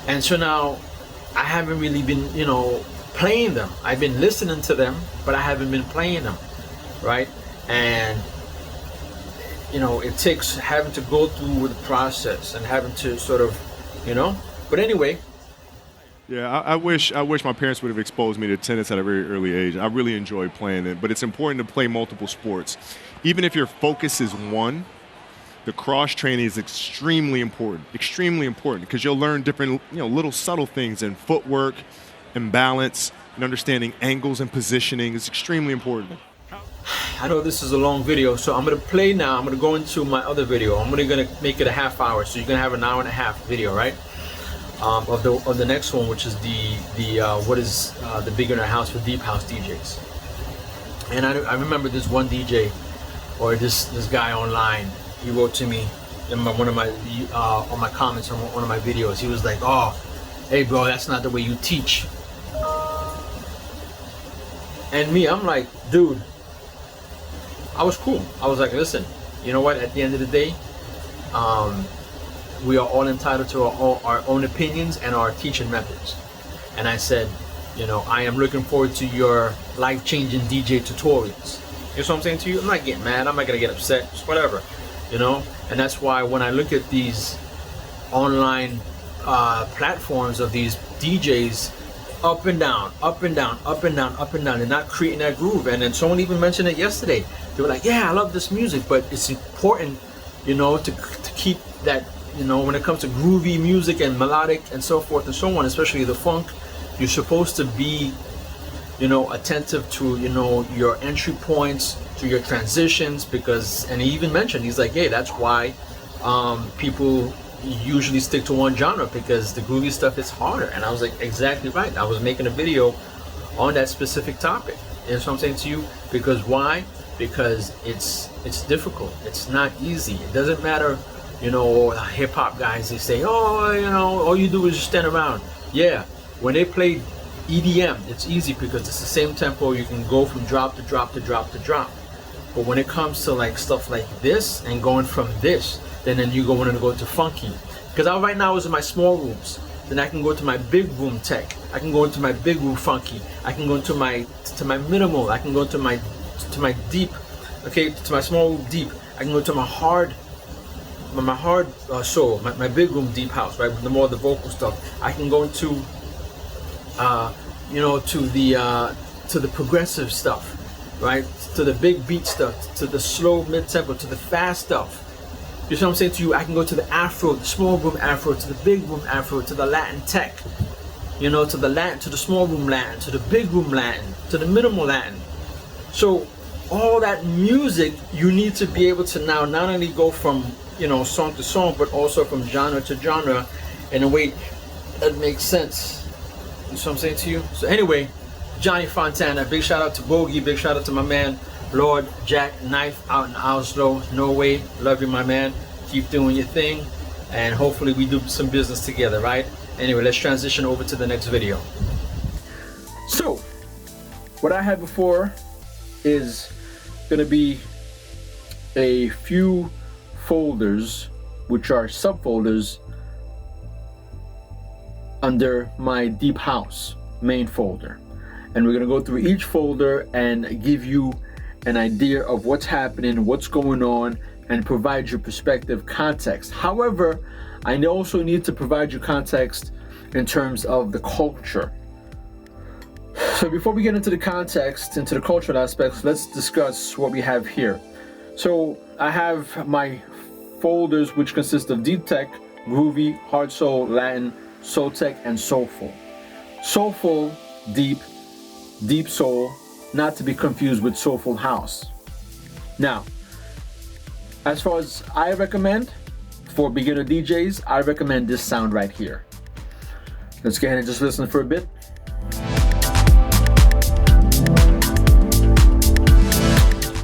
And so now I haven't really been, you know, playing them. I've been listening to them, but I haven't been playing them, right? And you know, it takes having to go through the process and having to sort of, you know. But anyway. Yeah, I wish my parents would have exposed me to tennis at a very early age. I really enjoy playing it, but it's important to play multiple sports. Even if your focus is one, the cross training is extremely important, because you'll learn different, you know, little subtle things in footwork and balance and understanding angles and positioning is extremely important. I know this is a long video, so I'm going to play now. I'm going to go into my other video. I'm going to make it a half hour, so you're going to have an hour and a half video, right? Of the next one, which is the beginner house for deep house DJs. And I remember this one DJ, or this guy online. He wrote to me in one of my on my comments on one of my videos. He was like, "Oh, hey bro, that's not the way you teach." And me, I'm like, dude, I was cool. I was like, listen, you know what? At the end of the day, we are all entitled to our own opinions and our teaching methods. And I said, you know, I am looking forward to your life-changing DJ tutorials. You know what I'm saying to you? I'm not getting mad. I'm not gonna get upset. Just whatever, you know. And that's why when I look at these online platforms of these DJs, up and down, up and down, up and down, up and down, they're not creating that groove. And then someone even mentioned it yesterday. They were like, "Yeah, I love this music, but it's important, you know, to keep that, you know, when it comes to groovy music and melodic and so forth and so on, especially the funk, you're supposed to be, you know, attentive to, you know, your entry points, to your transitions, because," and he even mentioned, he's like, "Hey, that's why people usually stick to one genre, because the groovy stuff is harder." And I was like, exactly right. I was making a video on that specific topic. You know what I'm saying to you? Because why? Because it's difficult. It's not easy. It doesn't matter, you know, hip hop guys, they say, "Oh, you know, all you do is just stand around." Yeah, when they play EDM, it's easy because it's the same tempo. You can go from drop to drop to drop to drop. But when it comes to like stuff like this and going from this, then you go in and go to funky. Because right now is in my small rooms. Then I can go to my big room tech. I can go into my big room funky. I can go into my minimal. I can go to my deep. Okay, to my small room deep. I can go to my hard soul, my big room deep house, right? The more the vocal stuff. I can go into you know, to the progressive stuff, right? To the big beat stuff, to the slow mid tempo, to the fast stuff. You see what I'm saying to you? I can go to the Afro, the small room Afro, to the big room Afro, to the Latin tech, you know, to the Latin, to the small room Latin, to the big room Latin, to the minimal Latin. So all that music, you need to be able to now not only go from, you know, song to song, but also from genre to genre in a way that makes sense. You see what I'm saying to you? So anyway, Johnny Fontana, big shout out to Bogey, big shout out to my man Lord Jack Knife out in Oslo, Norway. Love you, my man. Keep doing your thing, and hopefully we do some business together, right? Anyway, let's transition over to the next video. So what I had before is gonna be a few folders, which are subfolders under my deep house main folder, and we're gonna go through each folder and give you an idea of what's happening, what's going on, and provide you perspective, context. However, I also need to provide you context in terms of the culture. So before we get into the context, into the cultural aspects, let's discuss what we have here. So I have my folders, which consist of deep tech, groovy, hard soul, Latin, soul tech, and soulful. Soulful, deep, deep soul, not to be confused with soulful house. Now, as far as I recommend for beginner DJs, I recommend this sound right here. Let's go ahead and just listen for a bit.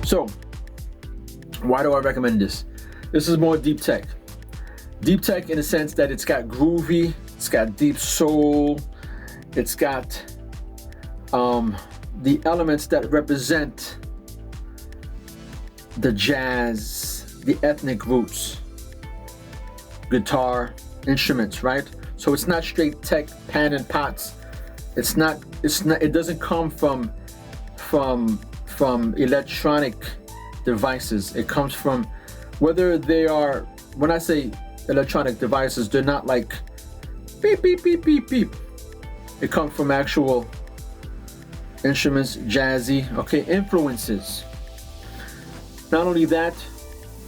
So, why do I recommend this? This is more deep tech. Deep tech in the sense that it's got groovy, it's got deep soul, it's got the elements that represent the jazz, the ethnic roots, guitar, instruments, right? So it's not straight tech, pan and pots. It doesn't come from electronic devices. It comes from, whether they are, when I say electronic devices, they're not like beep, beep, beep, beep, beep. It comes from actual instruments, jazzy, okay, influences. Not only that,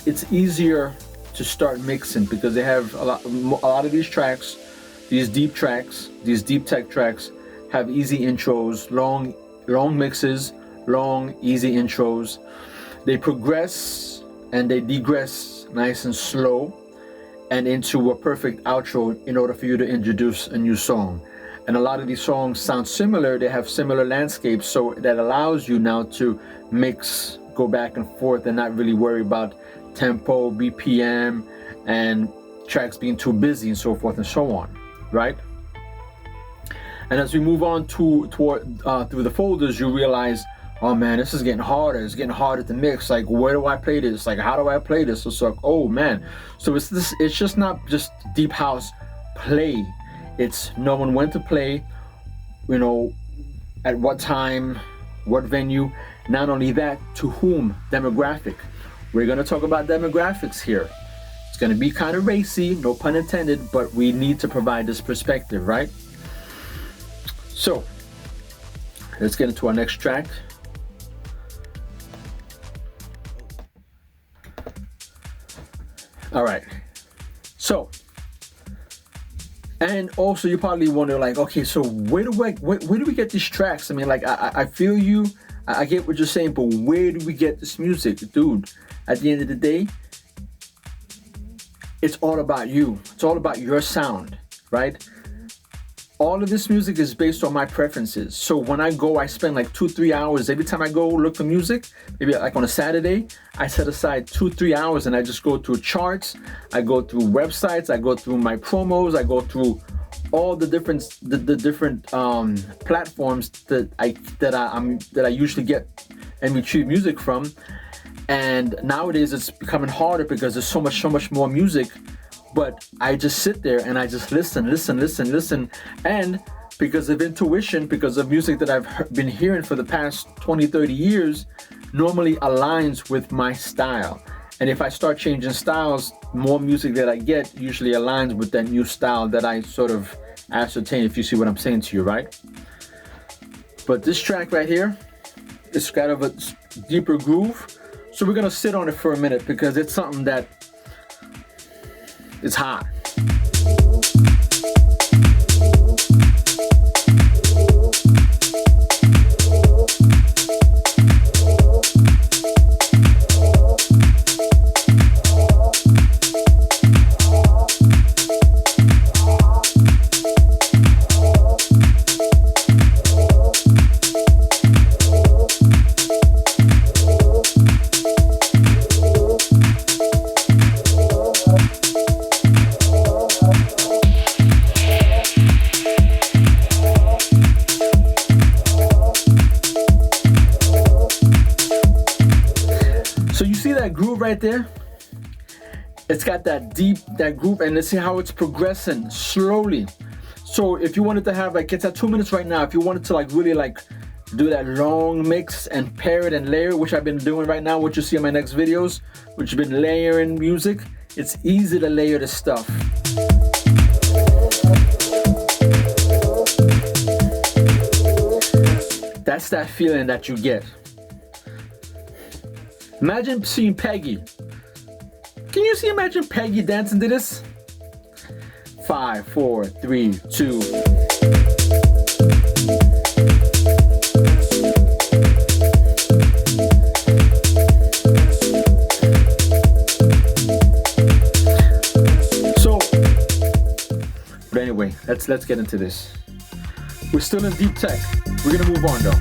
it's easier to start mixing because they have a lot of these tracks, these deep tracks, these deep tech tracks have easy intros, long mixes, long, easy intros. They progress and they degress nice and slow and into a perfect outro in order for you to introduce a new song. And a lot of these songs sound similar, they have similar landscapes, so that allows you now to mix, go back and forth and not really worry about tempo, BPM, and tracks being too busy and so forth and so on, right? And as we move on through the folders, you realize, oh man, this is getting harder. It's getting harder to mix. Like, where do I play this? Like, how do I play this? So it's like, oh man. So it's just not just deep house play. It's knowing when to play, you know, at what time, what venue, Not only that, to whom? Demographic. We're going to talk about demographics here. It's going to be kind of racy, no pun intended, but we need to provide this perspective, right? So, let's get into our next track. All right. So, and also you probably wonder, like, okay, so where do we get these tracks? I mean, like, I feel you. I get what you're saying, but where do we get this music? Dude, at the end of the day, it's all about you. It's all about your sound, right? All of this music is based on my preferences. So when I go, I spend like 2-3 hours. Every time I go look for music, maybe like on a Saturday, I set aside 2-3 hours and I just go through charts. I go through websites. I go through my promos. I go through all the different platforms that I usually get and retrieve music from. And nowadays it's becoming harder because there's so much more music. But I just sit there and I just listen. And because of intuition, because of music that I've been hearing for the past 20-30 years, normally aligns with my style. And if I start changing styles, more music that I get usually aligns with that new style that I sort of ascertain, if you see what I'm saying to you, right? But this track right here, it's kind of a deeper groove. So we're gonna sit on it for a minute because it's something that it's hot. Groove right there, it's got that groove, and let's see how it's progressing slowly. So if you wanted to have, like, it's at 2 minutes right now, if you wanted to like really like do that long mix and pair it and layer, which I've been doing right now, what you see in my next videos, which have been layering music, it's easy to layer this stuff. That's that feeling that you get. Imagine seeing Peggy. Can you imagine Peggy dancing to this? 5, 4, 3, 2. So, but anyway, let's get into this. We're still in deep tech. We're gonna move on though.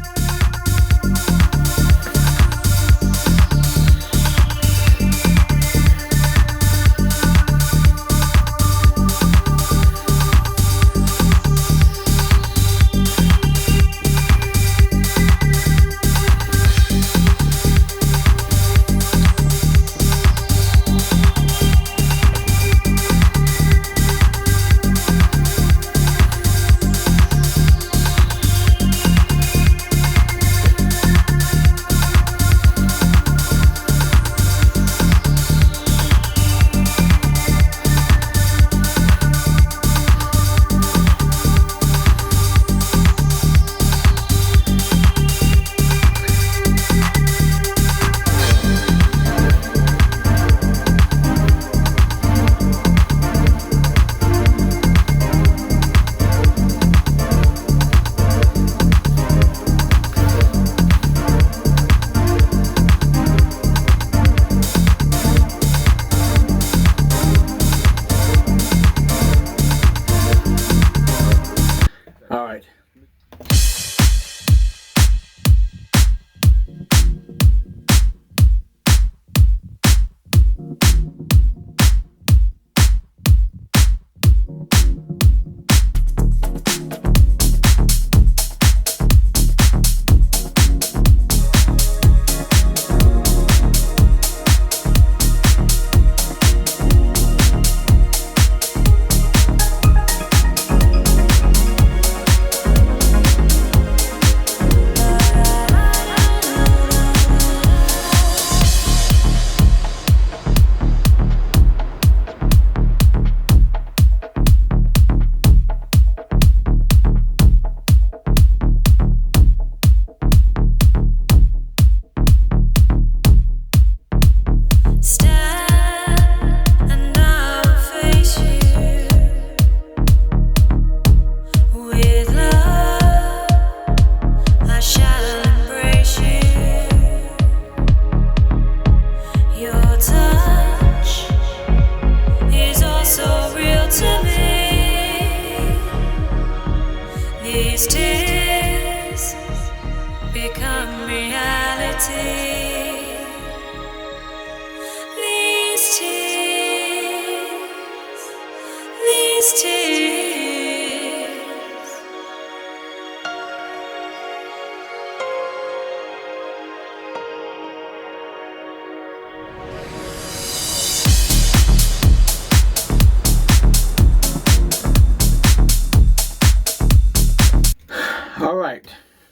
All right.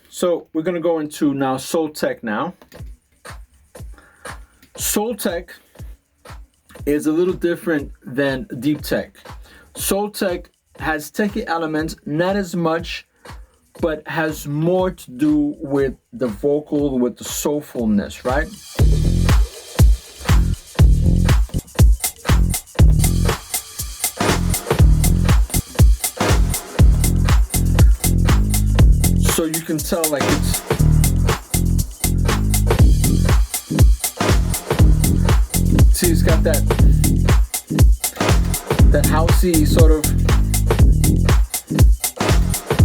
So we're going to go into now Soul Tech now. Soul Tech is a little different than Deep Tech. Soul Tech has techie elements, not as much, but has more to do with the vocal, with the soulfulness, right? So you can tell like it's it's got that housey sort of,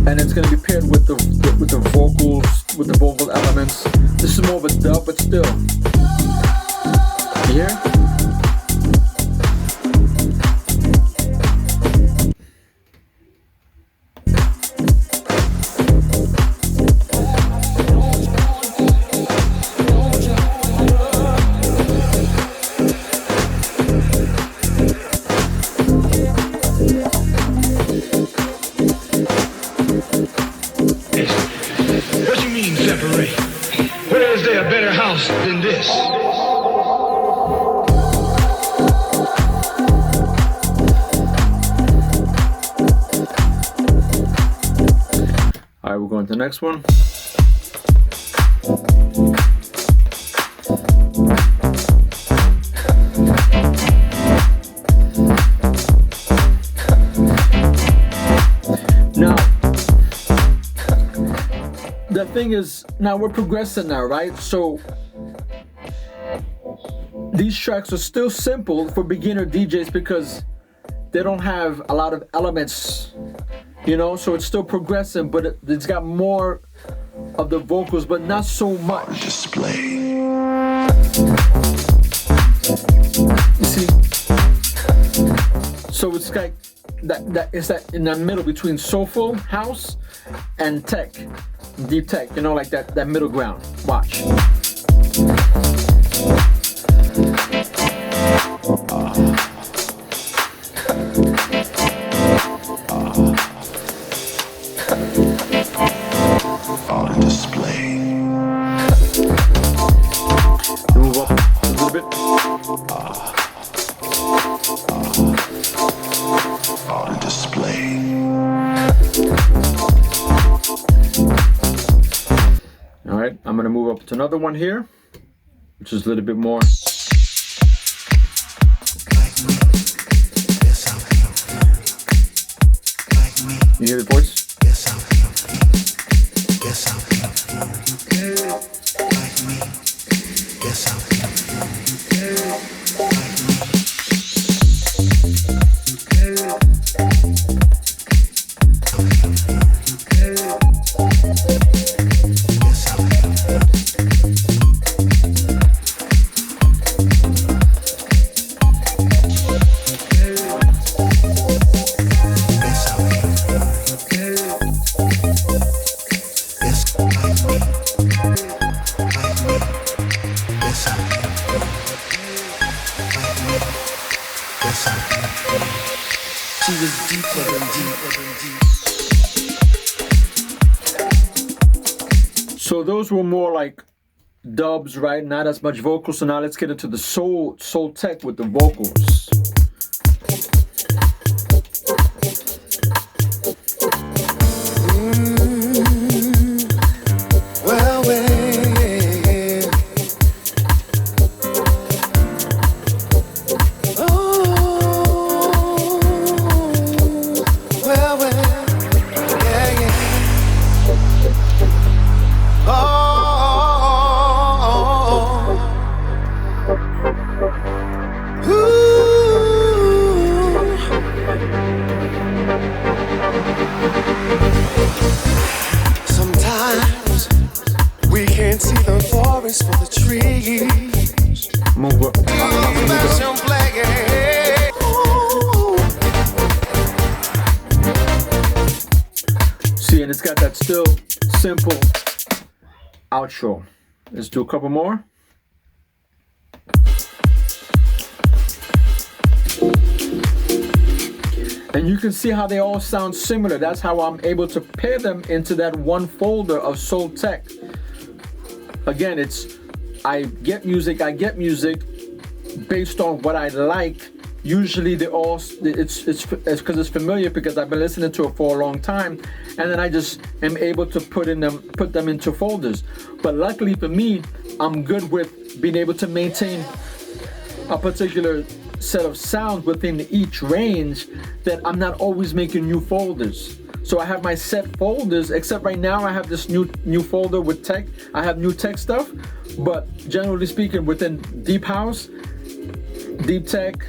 and it's going to be paired with the vocals, with the vocal elements. This is more of a dub, but still. You hear? What you mean separate? Where is there a better house than this? All right, we're going to the next one. Now, the thing is, now we're progressing now, right? So these tracks are still simple for beginner DJs because they don't have a lot of elements, you know, so it's still progressing, but it's got more of the vocals, but not so much. Display. You see? So it's like that is that in the middle between soulful house and tech, deep tech, you know, like that middle ground. Watch. On display. Move up a little bit. On display. All right, I'm gonna move up to another one here, which is a little bit more. You hear the voice? So those were more like dubs, right? Not as much vocals. So now let's get into the soul tech with the vocals. Sometimes we can't see the forest for the trees. Move up. Special blanket. See, and it's got that still simple outro. Let's do a couple more. And you can see how they all sound similar. That's how I'm able to pair them into that one folder of Soul Tech. Again, I get music based on what I like. Usually it's because it's familiar, because I've been listening to it for a long time, and then I just am able to put them into folders. But luckily for me, I'm good with being able to maintain a particular set of sounds within each range, that I'm not always making new folders. So I have my set folders, except right now I have this new folder with tech. I have new tech stuff, but generally speaking, within deep house, deep tech,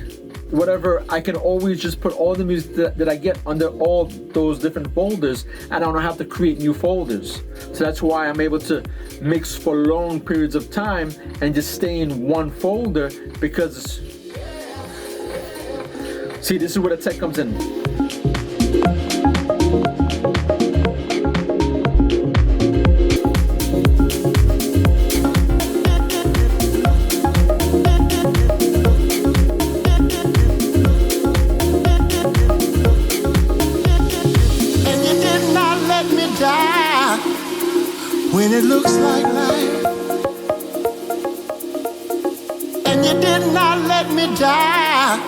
whatever, I can always just put all the music that I get under all those different folders, and I don't have to create new folders. So that's why I'm able to mix for long periods of time and just stay in one folder, because see, this is where the tech comes in. When it looks like life, and you did not let me die.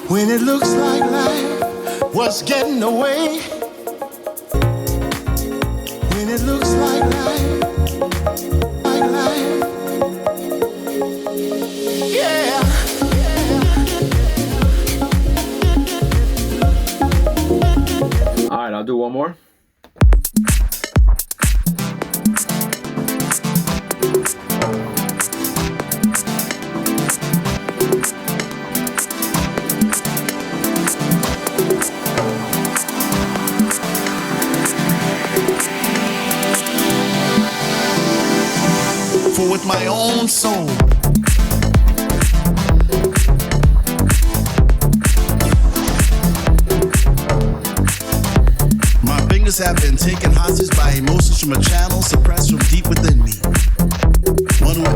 When it looks like life was getting away, when it looks like life, yeah. All right, I'll do one more. For with my own soul, my fingers have been taken hostage by emotions from a channel suppressed from deep within me. One way.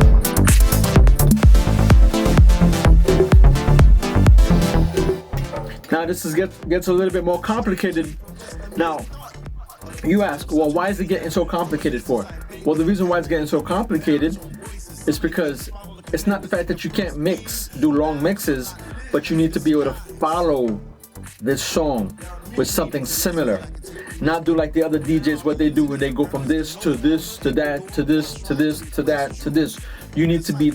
Now this gets a little bit more complicated. Now, you ask, well, why is it getting so complicated for? Well, the reason why it's getting so complicated is because it's not the fact that you can't do long mixes, but you need to be able to follow this song with something similar. Not do like the other DJs, what they do when they go from this to this to that to this to this to that to this. You need to be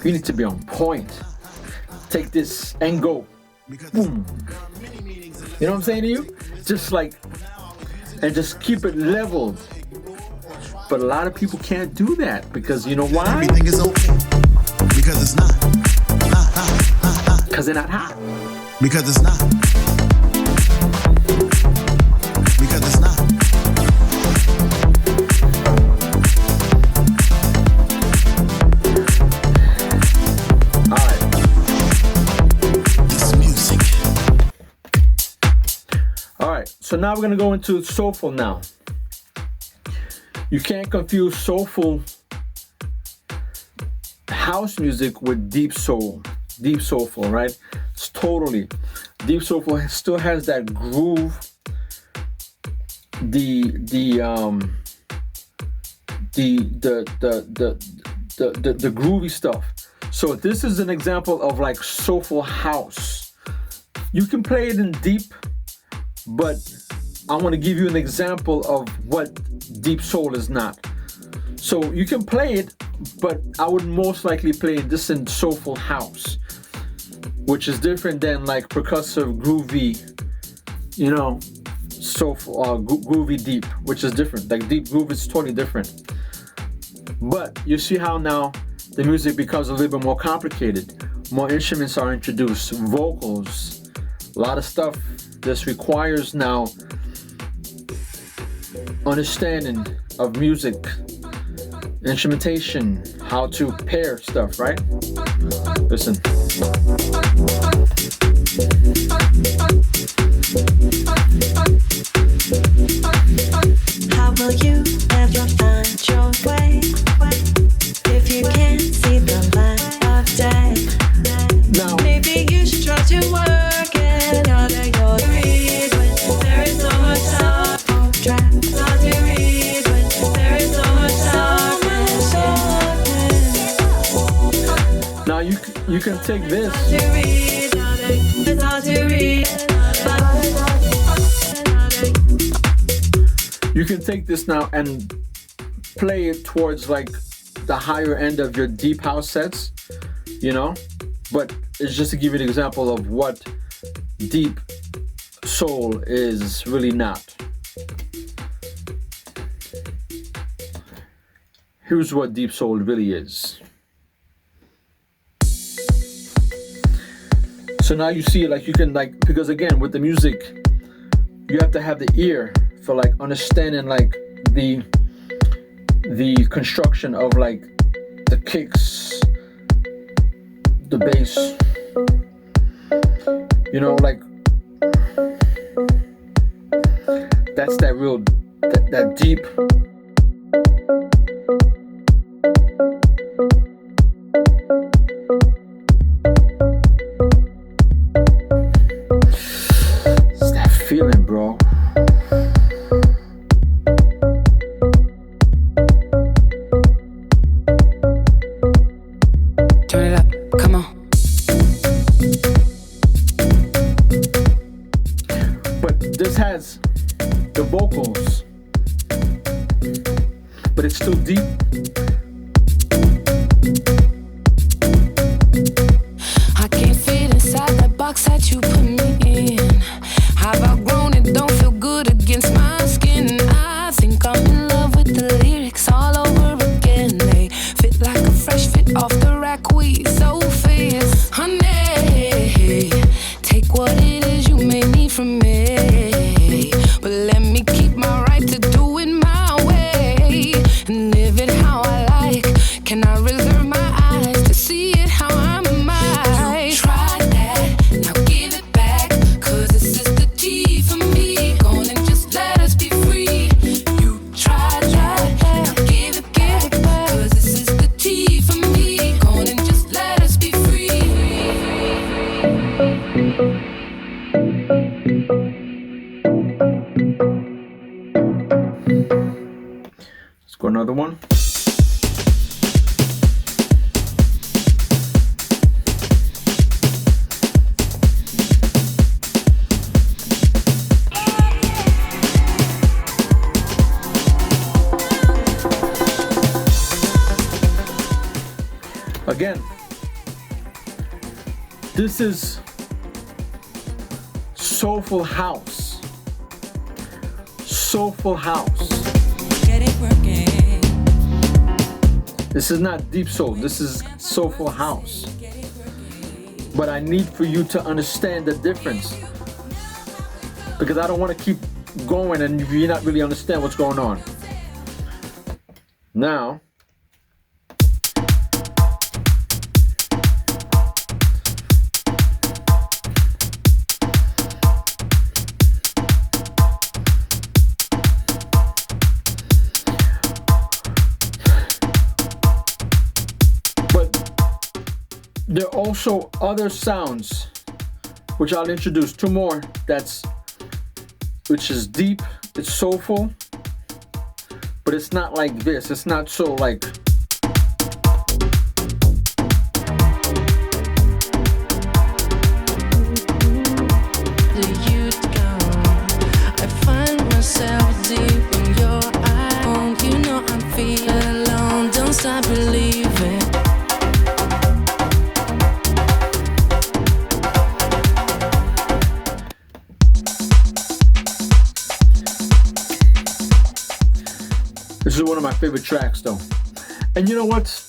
you need to be on point. Take this and go. Boom. You know what I'm saying to you? Just like, and just keep it leveled. But a lot of people can't do that, because you know why? Everything is okay because it's not. Because they're not hot. Because it's not. Because it's not. All right. This music. All right. So now we're gonna go into soulful now. You can't confuse soulful house music with deep soulful, right? It's totally deep soulful. Still has that groove, the groovy stuff. So this is an example of like soulful house. You can play it in deep, but I want to give you an example of what deep soul is not. So you can play it, but I would most likely play this in soulful house, which is different than like percussive, groovy, you know, soulful, groovy deep, which is different. Like deep groove is totally different. But you see how now the music becomes a little bit more complicated. More instruments are introduced, vocals, a lot of stuff. This requires now understanding of music, instrumentation, how to pair stuff, right? Listen. How will you ever find your way if you can't see the light of day? Now, maybe you should try to work can take this. You can take this now and play it towards like the higher end of your deep house sets, you know? But it's just to give you an example of what deep soul is really not. Here's what deep soul really is. So now you see, like, you can, like, because again, with the music, you have to have the ear for like understanding like the construction of like the kicks, the bass, you know, like that's that real, that deep. It's that feeling, bro. Turn it up, come on. But this has the vocals, but it's still deep. I can't fit inside that box that you put me in. Have outgrown it, don't feel good against my skin. I think I'm in love with the lyrics all over again. They fit like a fresh fit off the rack, we so fierce. Honey, take what it is you may need from me, but let me keep my right to do it my way and live it how I like. Can I reserve my eyes to see it how I might? You tried that, now give it back, 'cause this is the T for me. Go on and just let us be free. You tried that, now give it back, 'cause this is the T for me. Go on and just let us be free. Let's go another one. Again, this is soulful house. Soulful house. Get it working. This is not deep soul. This is soulful house. But I need for you to understand the difference, because I don't want to keep going and you not really understand what's going on. Now, there are also other sounds, which I'll introduce. Two more, which is deep, it's soulful, but it's not like this. It's not so like. I find myself deep in your eyes. You know I'm feeling alone. Don't stop believing. This is one of my favorite tracks, though. And you know what's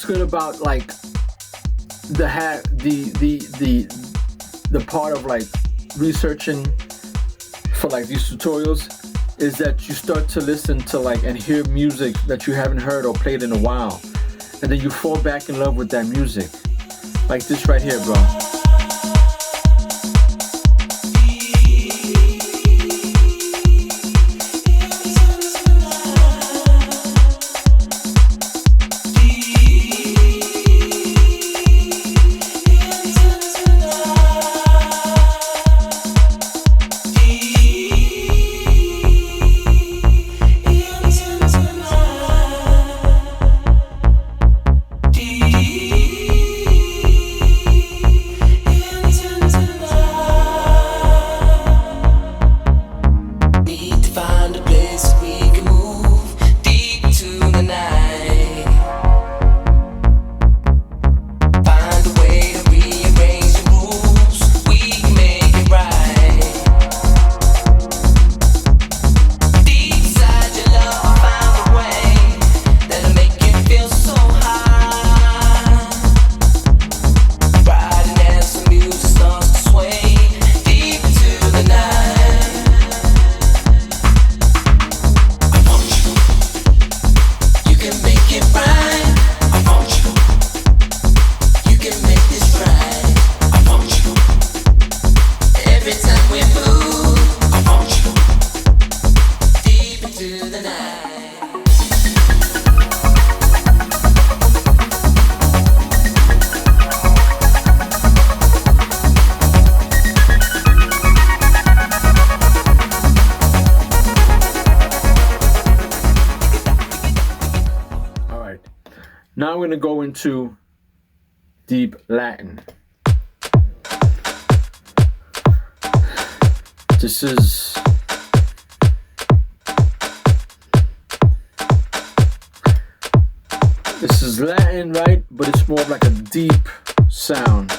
good about like the part of like researching for like these tutorials is that you start to listen to like and hear music that you haven't heard or played in a while, and then you fall back in love with that music, like this right here, bro. Deep we move, I want you deep into the night. All right. Now we're gonna go into deep Latin. This is Latin, right? But it's more of like a deep sound.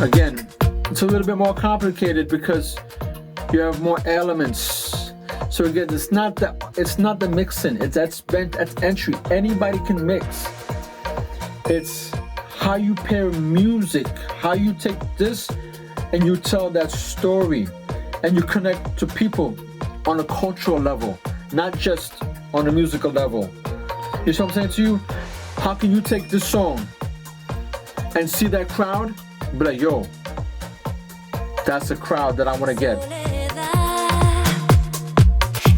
Again, it's a little bit more complicated because you have more elements. So again, it's not the mixing. That's entry. Anybody can mix. It's how you pair music, how you take this and you tell that story, and you connect to people on a cultural level, not just on a musical level. You see what I'm saying to you? How can you take this song and see that crowd? Be like, yo, that's a crowd that I want to get.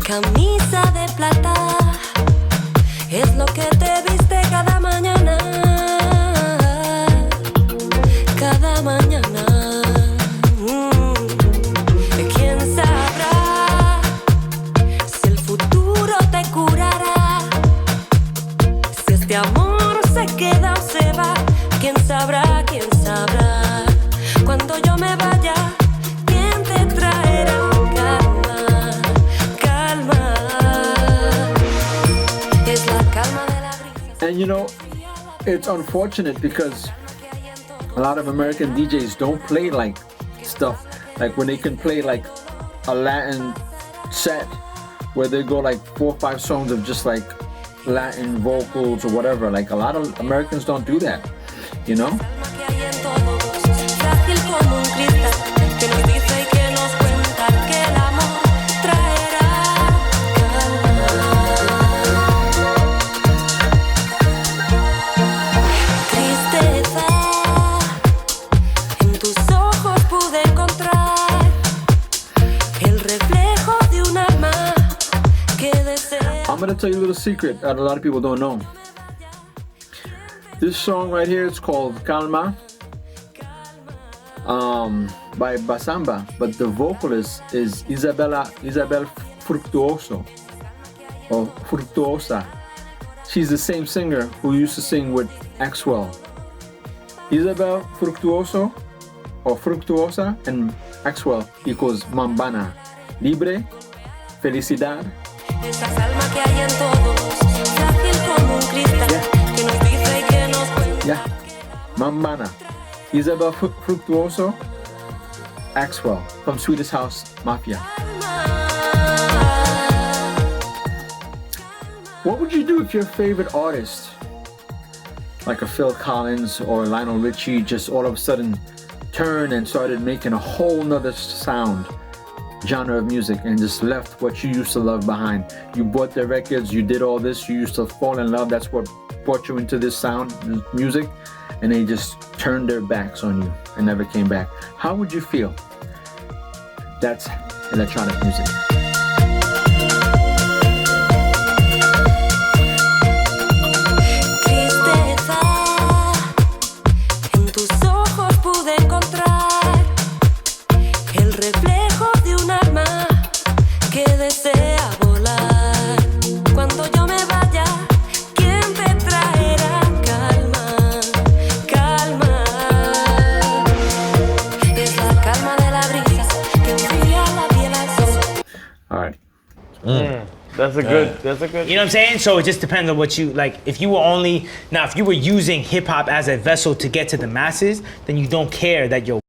Camisa de plata es lo que te viste cada mañana, cada mañana. ¿Quién sabrá si el futuro te curará? Si este amor se queda o se va, ¿quién sabrá? ¿Quién sabrá? Cuando yo me vaya, ¿quién te traerá? And you know, it's unfortunate because a lot of American DJs don't play like stuff like when they can play like a Latin set where they go like 4 or 5 songs of just like Latin vocals or whatever. Like a lot of Americans don't do that, you know? I'm gonna tell you a little secret that a lot of people don't know. This song right here, it's called Calma by Basamba, but the vocalist is Isabel Fructuoso or Fructuosa. She's the same singer who used to sing with Axwell. Isabel Fructuoso or Fructuosa and Axwell equals Mambana. Libre, felicidad. Yeah, Mambana. Isabel Fructuoso, Axwell from Swedish House Mafia. What would you do if your favorite artist, like a Phil Collins or Lionel Richie, just all of a sudden turned and started making a whole nother sound, genre of music, and just left what you used to love behind? You bought their records, you did all this, you used to fall in love, that's what brought you into this sound, music, and they just turned their backs on you and never came back. How would you feel? That's electronic music. That's a good. You know what I'm saying? So it just depends on what you like. If you were using hip hop as a vessel to get to the masses, then you don't care that you're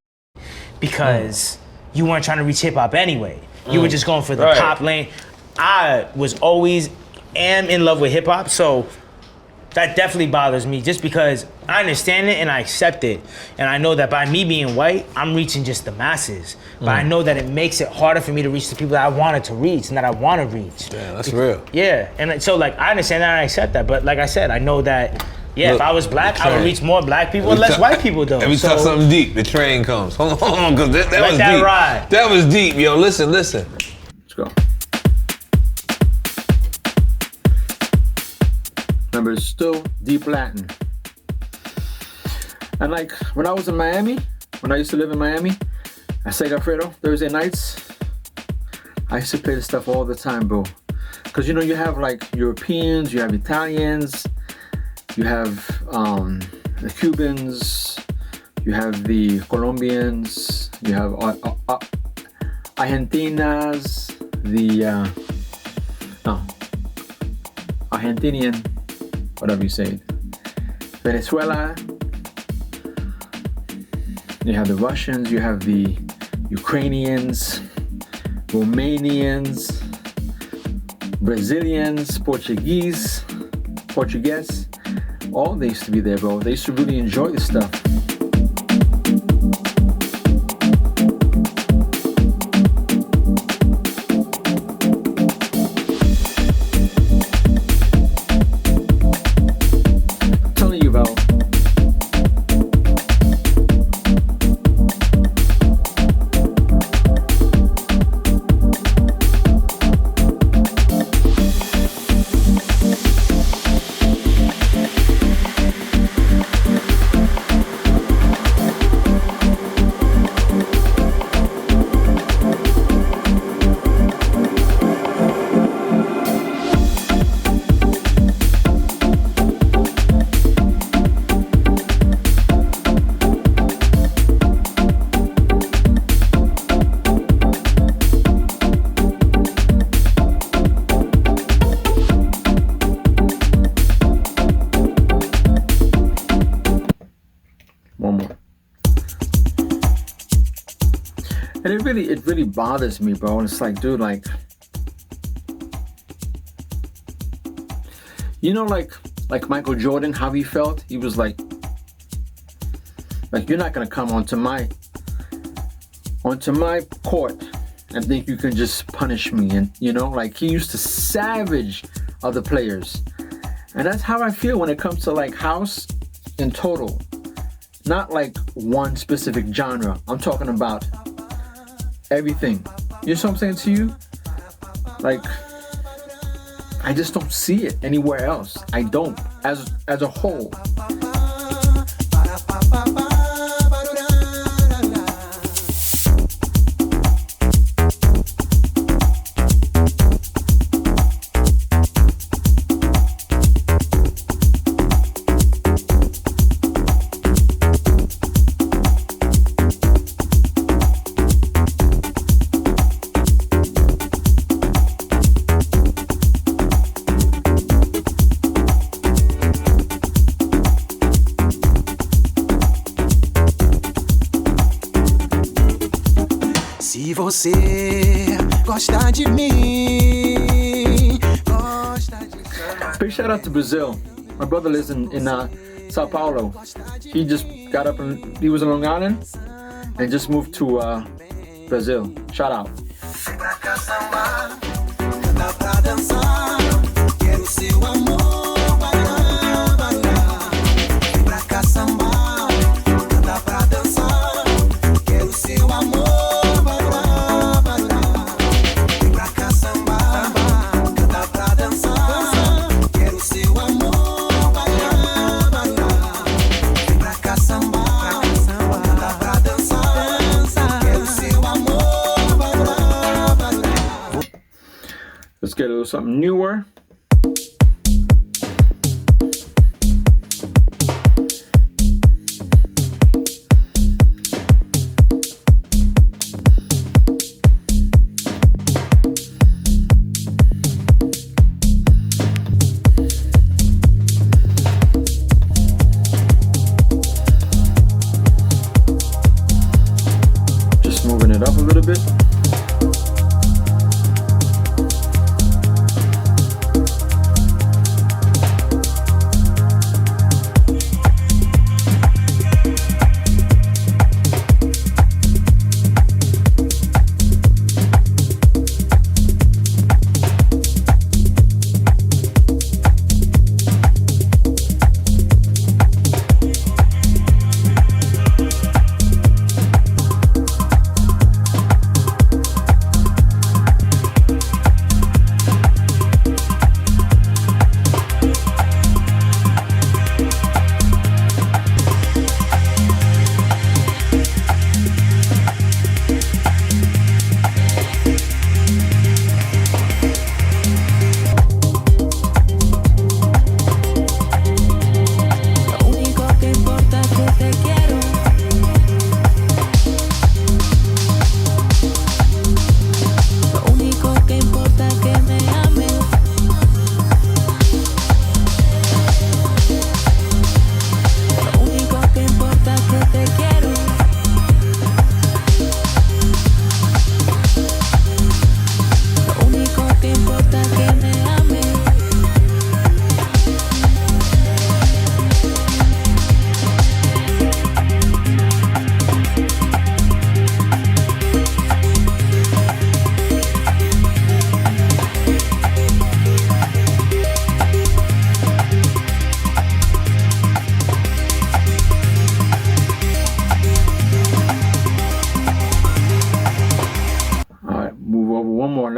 because you weren't trying to reach hip hop anyway. You were just going for the pop lane. I was always am in love with hip hop, so that definitely bothers me just because I understand it and I accept it. And I know that by me being white, I'm reaching just the masses. But I know that it makes it harder for me to reach the people that I wanted to reach and that I want to reach. Yeah, that's real. Yeah, and so like I understand that and I accept that. But like I said, I know that, Yeah, if I was black, I would reach more black people and less white people, though. Let me talk something deep. The train comes. Hold on, because that let was that deep. ride. That was deep, yo. Listen. Let's go. Remember, it's still deep Latin. And like when I was in Miami, when I used to live in Miami, at Segafredo, Thursday nights, I used to play this stuff all the time, bro. Because you know, you have like Europeans, you have Italians, you have the Cubans, you have the Colombians, you have Argentinas, the Argentinian, whatever you say, Venezuela. You have the Russians, you have the Ukrainians, Romanians, Brazilians, Portuguese. All they used to be there, bro. They used to really enjoy this stuff. I'm telling you, bro. One more. And it really bothers me, bro. And it's like, dude, like, you know, like Michael Jordan, how he felt. He was like you're not gonna come onto my court and think you can just punish me. And you know, like, he used to savage other players. And that's how I feel when it comes to like house in total. Not like one specific genre. I'm talking about everything. You know what I'm saying to you? Like, I just don't see it anywhere else. I don't, as a whole. Se você gosta de mim, Big shout out to Brazil. My brother lives in Sao Paulo. He just got up and he was in Long Island and just moved to Brazil. Shout out. Let's get a little something newer. Just moving it up a little bit.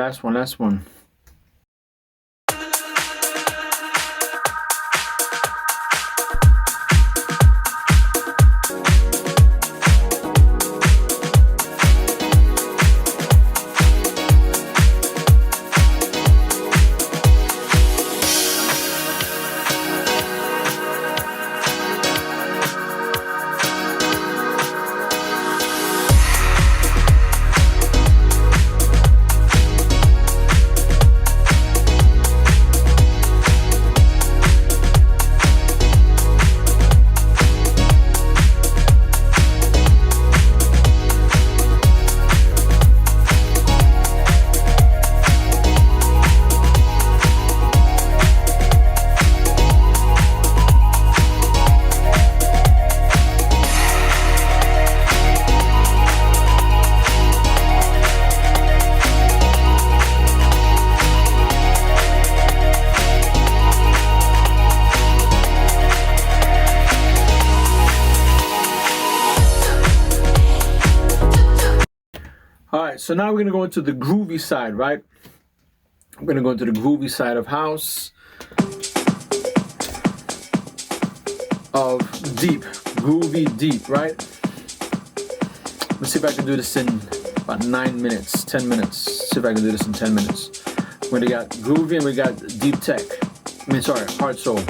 last one. Alright, so now we're going to go into the groovy side, right? I'm going to go into the groovy side of house. Of deep, groovy deep, right? Let's see if I can do this in about 9 minutes, 10 minutes. See if I can do this in 10 minutes. We got groovy and we got deep tech. Hard soul.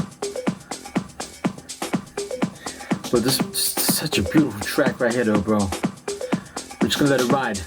But this is such a beautiful track right here though, bro. We're just gonna let it ride.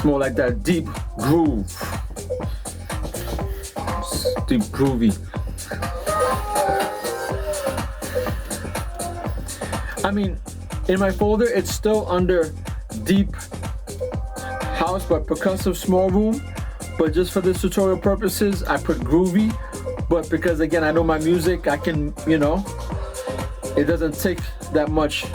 More like that deep groove. Deep groovy. I mean, in my folder, it's still under deep house but percussive small room. But just for this tutorial purposes, I put groovy. But because again, I know my music, I can, it doesn't take that much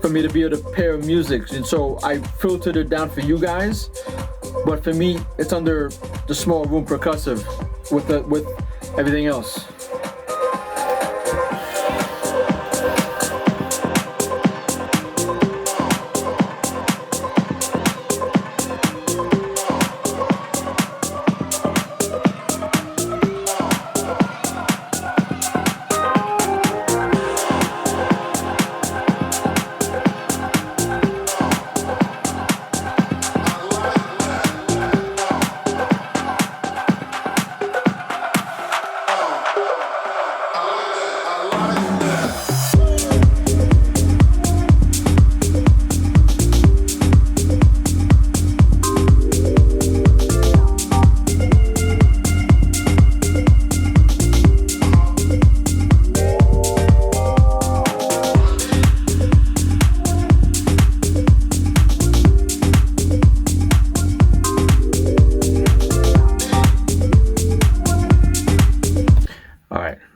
for me to be able to pair music, and so I filtered it down for you guys. But for me, it's under the small room percussive with everything else.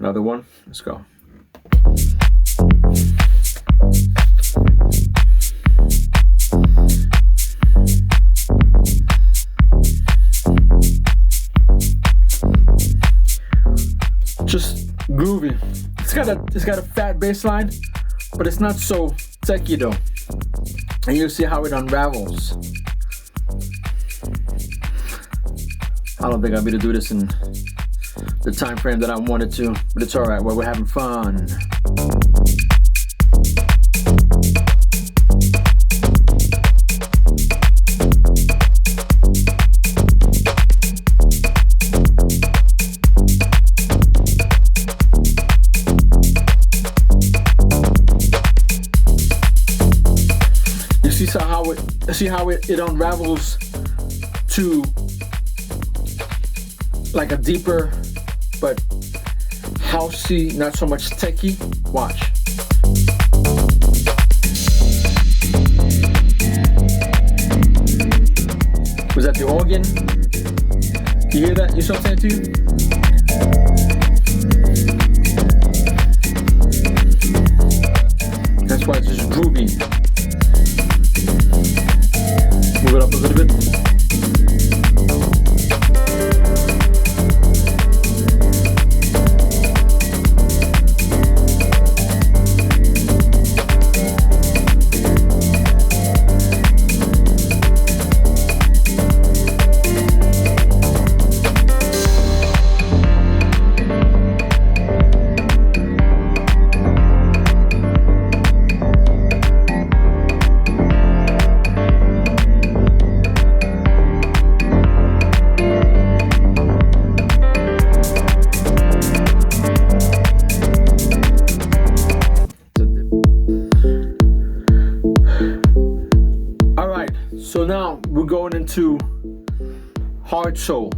Another one. Let's go. Just groovy. It's got a fat bass line, but it's not so techy though. And you'll see how it unravels. I don't think I'll be able to do this in the time frame that I wanted to, but it's all right. We're having fun. You see how it unravels to like a deeper but housey, not so much techy. Watch. that the organ? You hear that? You see what I'm saying to you? That's why it's just groovy. Move it up a little bit. So now we're going into hard soul.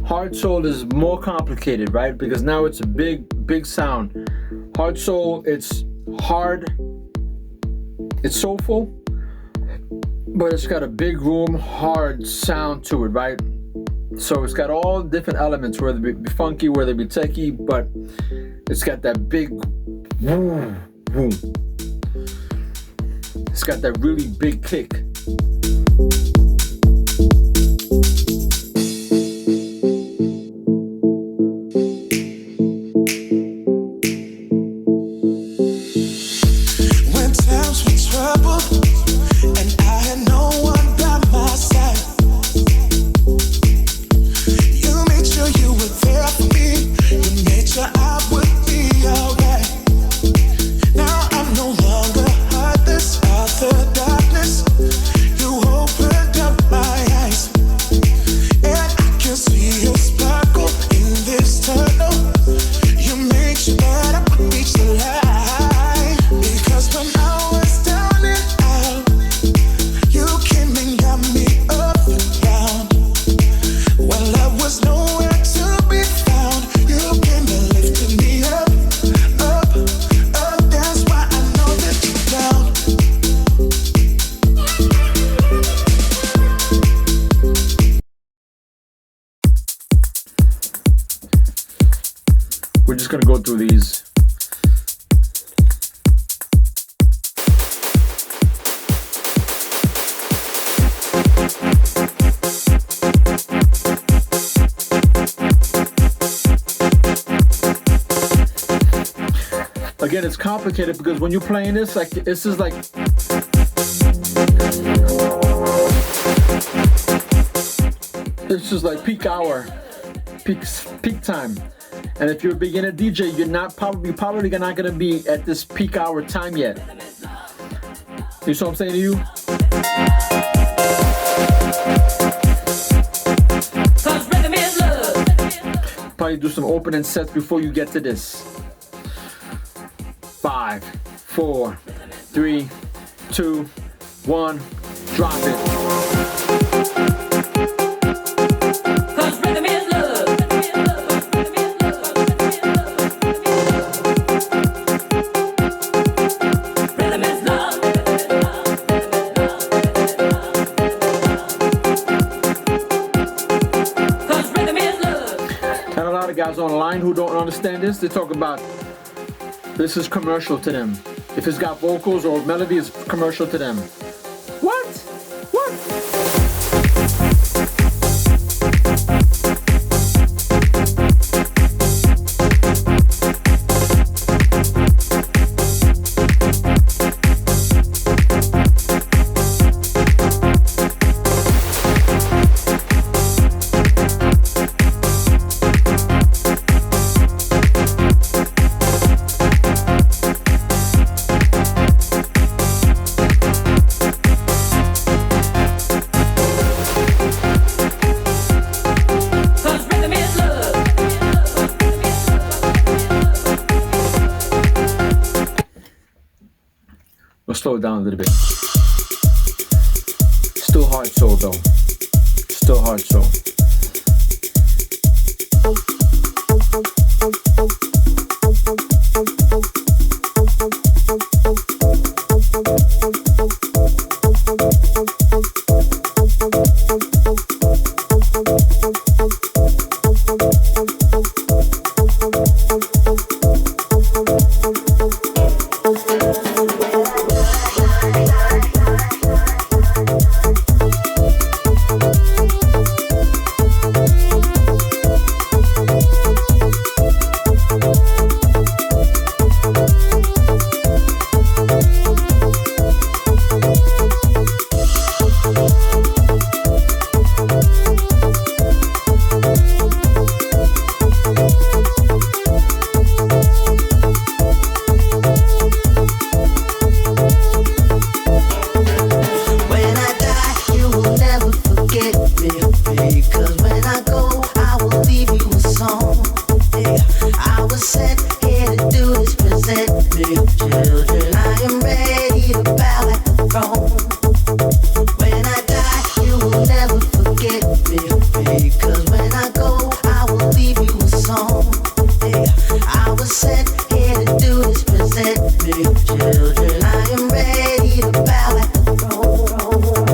Hard soul is more complicated, right? Because now it's a big sound. Hard soul, it's hard, it's soulful, but it's got a big room, hard sound to it, right? So it's got all different elements, whether it be funky, whether it be techie, but it's got that big boom, boom. It's got that really big kick. When times were troubled and I had no one by my side, you made sure you were there for me. You made sure I would be alright. Now I'm no longer heartless of the darkness. You opened up my eyes, and I can see a sparkle in this tunnel. You made sure that I would reach the light. Because when I was down and out, you came and got me up and down. When love was nowhere to be found, you came and lifted me up, up, up. That's why I know that you're down. We're just gonna go through these. Again, it's complicated because when you're playing this, like this is like peak hour, peak time. And if you're a beginner DJ, you're probably not gonna be at this peak hour time yet. You see what I'm saying to you? Cause rhythm is love. Probably do some opening sets before you get to this. 5, 4, 3, 2, 1, drop it. Cause rhythm is love. Rhythm is love. Cause rhythm is love. And a lot of guys online who don't understand this, they talk about this is commercial to them. If it's got vocals or melody, it's commercial to them. What? What? Cause rhythm is love. We'll slow it down a little bit. Still hard soul though. Still hard soul. Because when I go, I will leave you a song. Yeah, I was sent here to do this, present me. Children, I am ready to bow at the throne.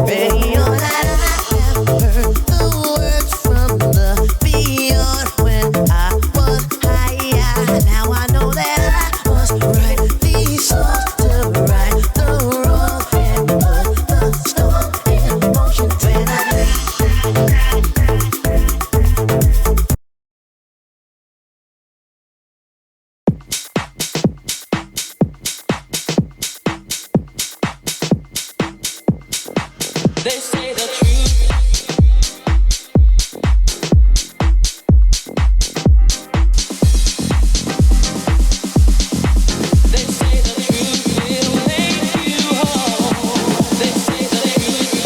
Ready or not, I have heard the words from the beyond when I was higher. Now I know that I must write these songs to right the wrong and put the storm in motion when They say the truth. They say the truth will make you whole. They say the truth.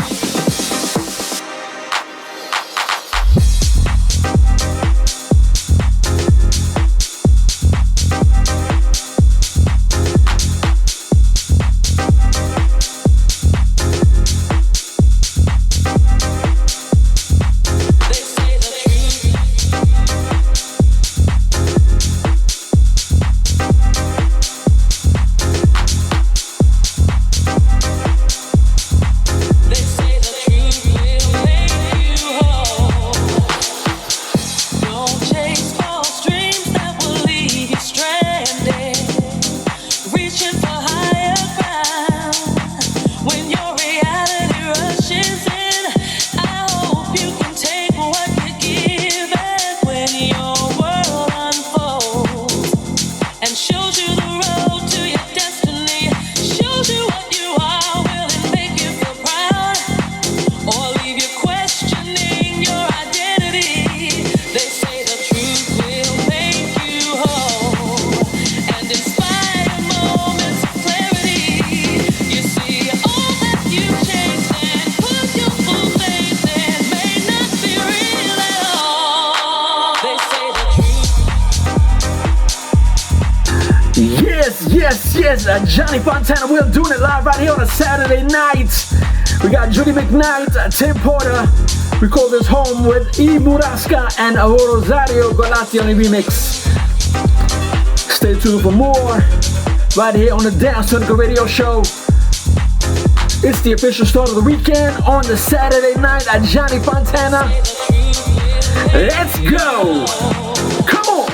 Yes, Johnny Fontana. We're doing it live right here on a Saturday night. We got Judy McKnight, Tim Porter. We call this home with E. Murasca and Rosario Golatti on the remix. Stay tuned for more right here on the Dance Clinical Radio Show. It's the official start of the weekend on the Saturday night at Johnny Fontana. Let's go! Come on!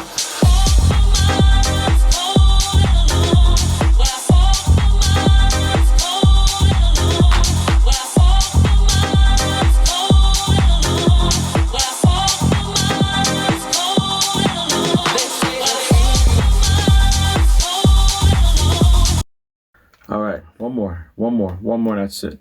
All right, one more, that's it.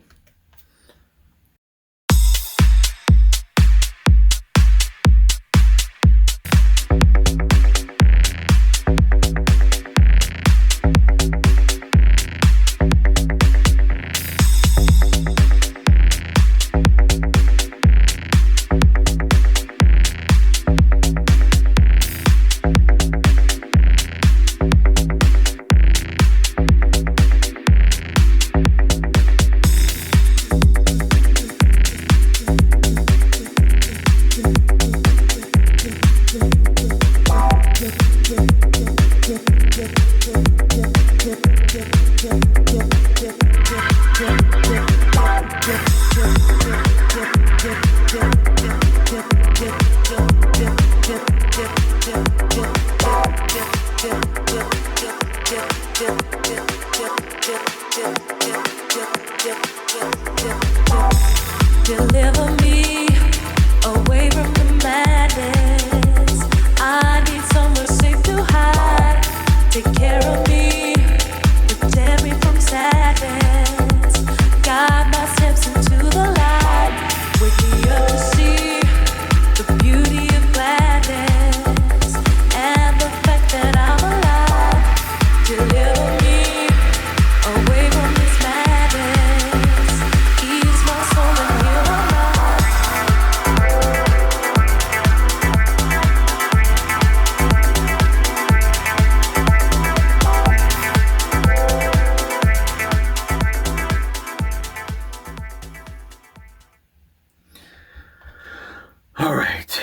All right,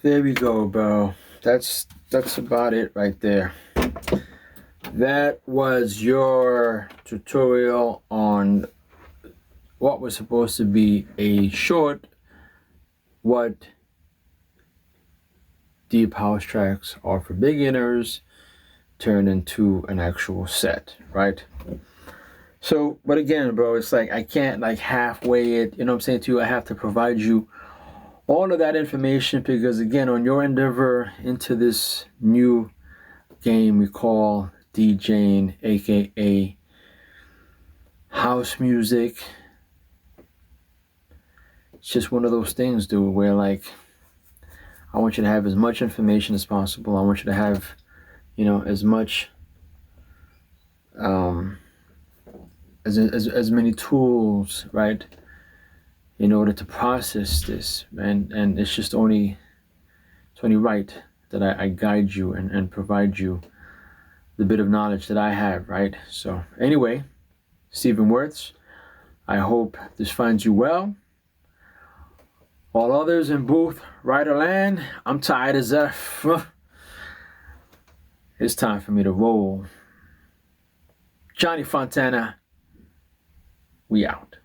there we go, bro. That's about it right there. That was your tutorial on what was supposed to be a short what deep house tracks are for beginners turned into an actual set, right? So, but again, bro, it's like I can't like halfway it, you know what I'm saying to you? I have to provide you all of that information because again, on your endeavor into this new game we call DJing, aka house music, it's just one of those things, dude, where like I want you to have as much information as possible. I want you to have, you know, as much as many tools, right, in order to process this, and it's just only right that I guide you and provide you the bit of knowledge that I have, right? So anyway, Stephen Wirtz, I hope this finds you well. All others in booth, right or land, I'm tired as F. It's time for me to roll. Johnny Fontana, we out.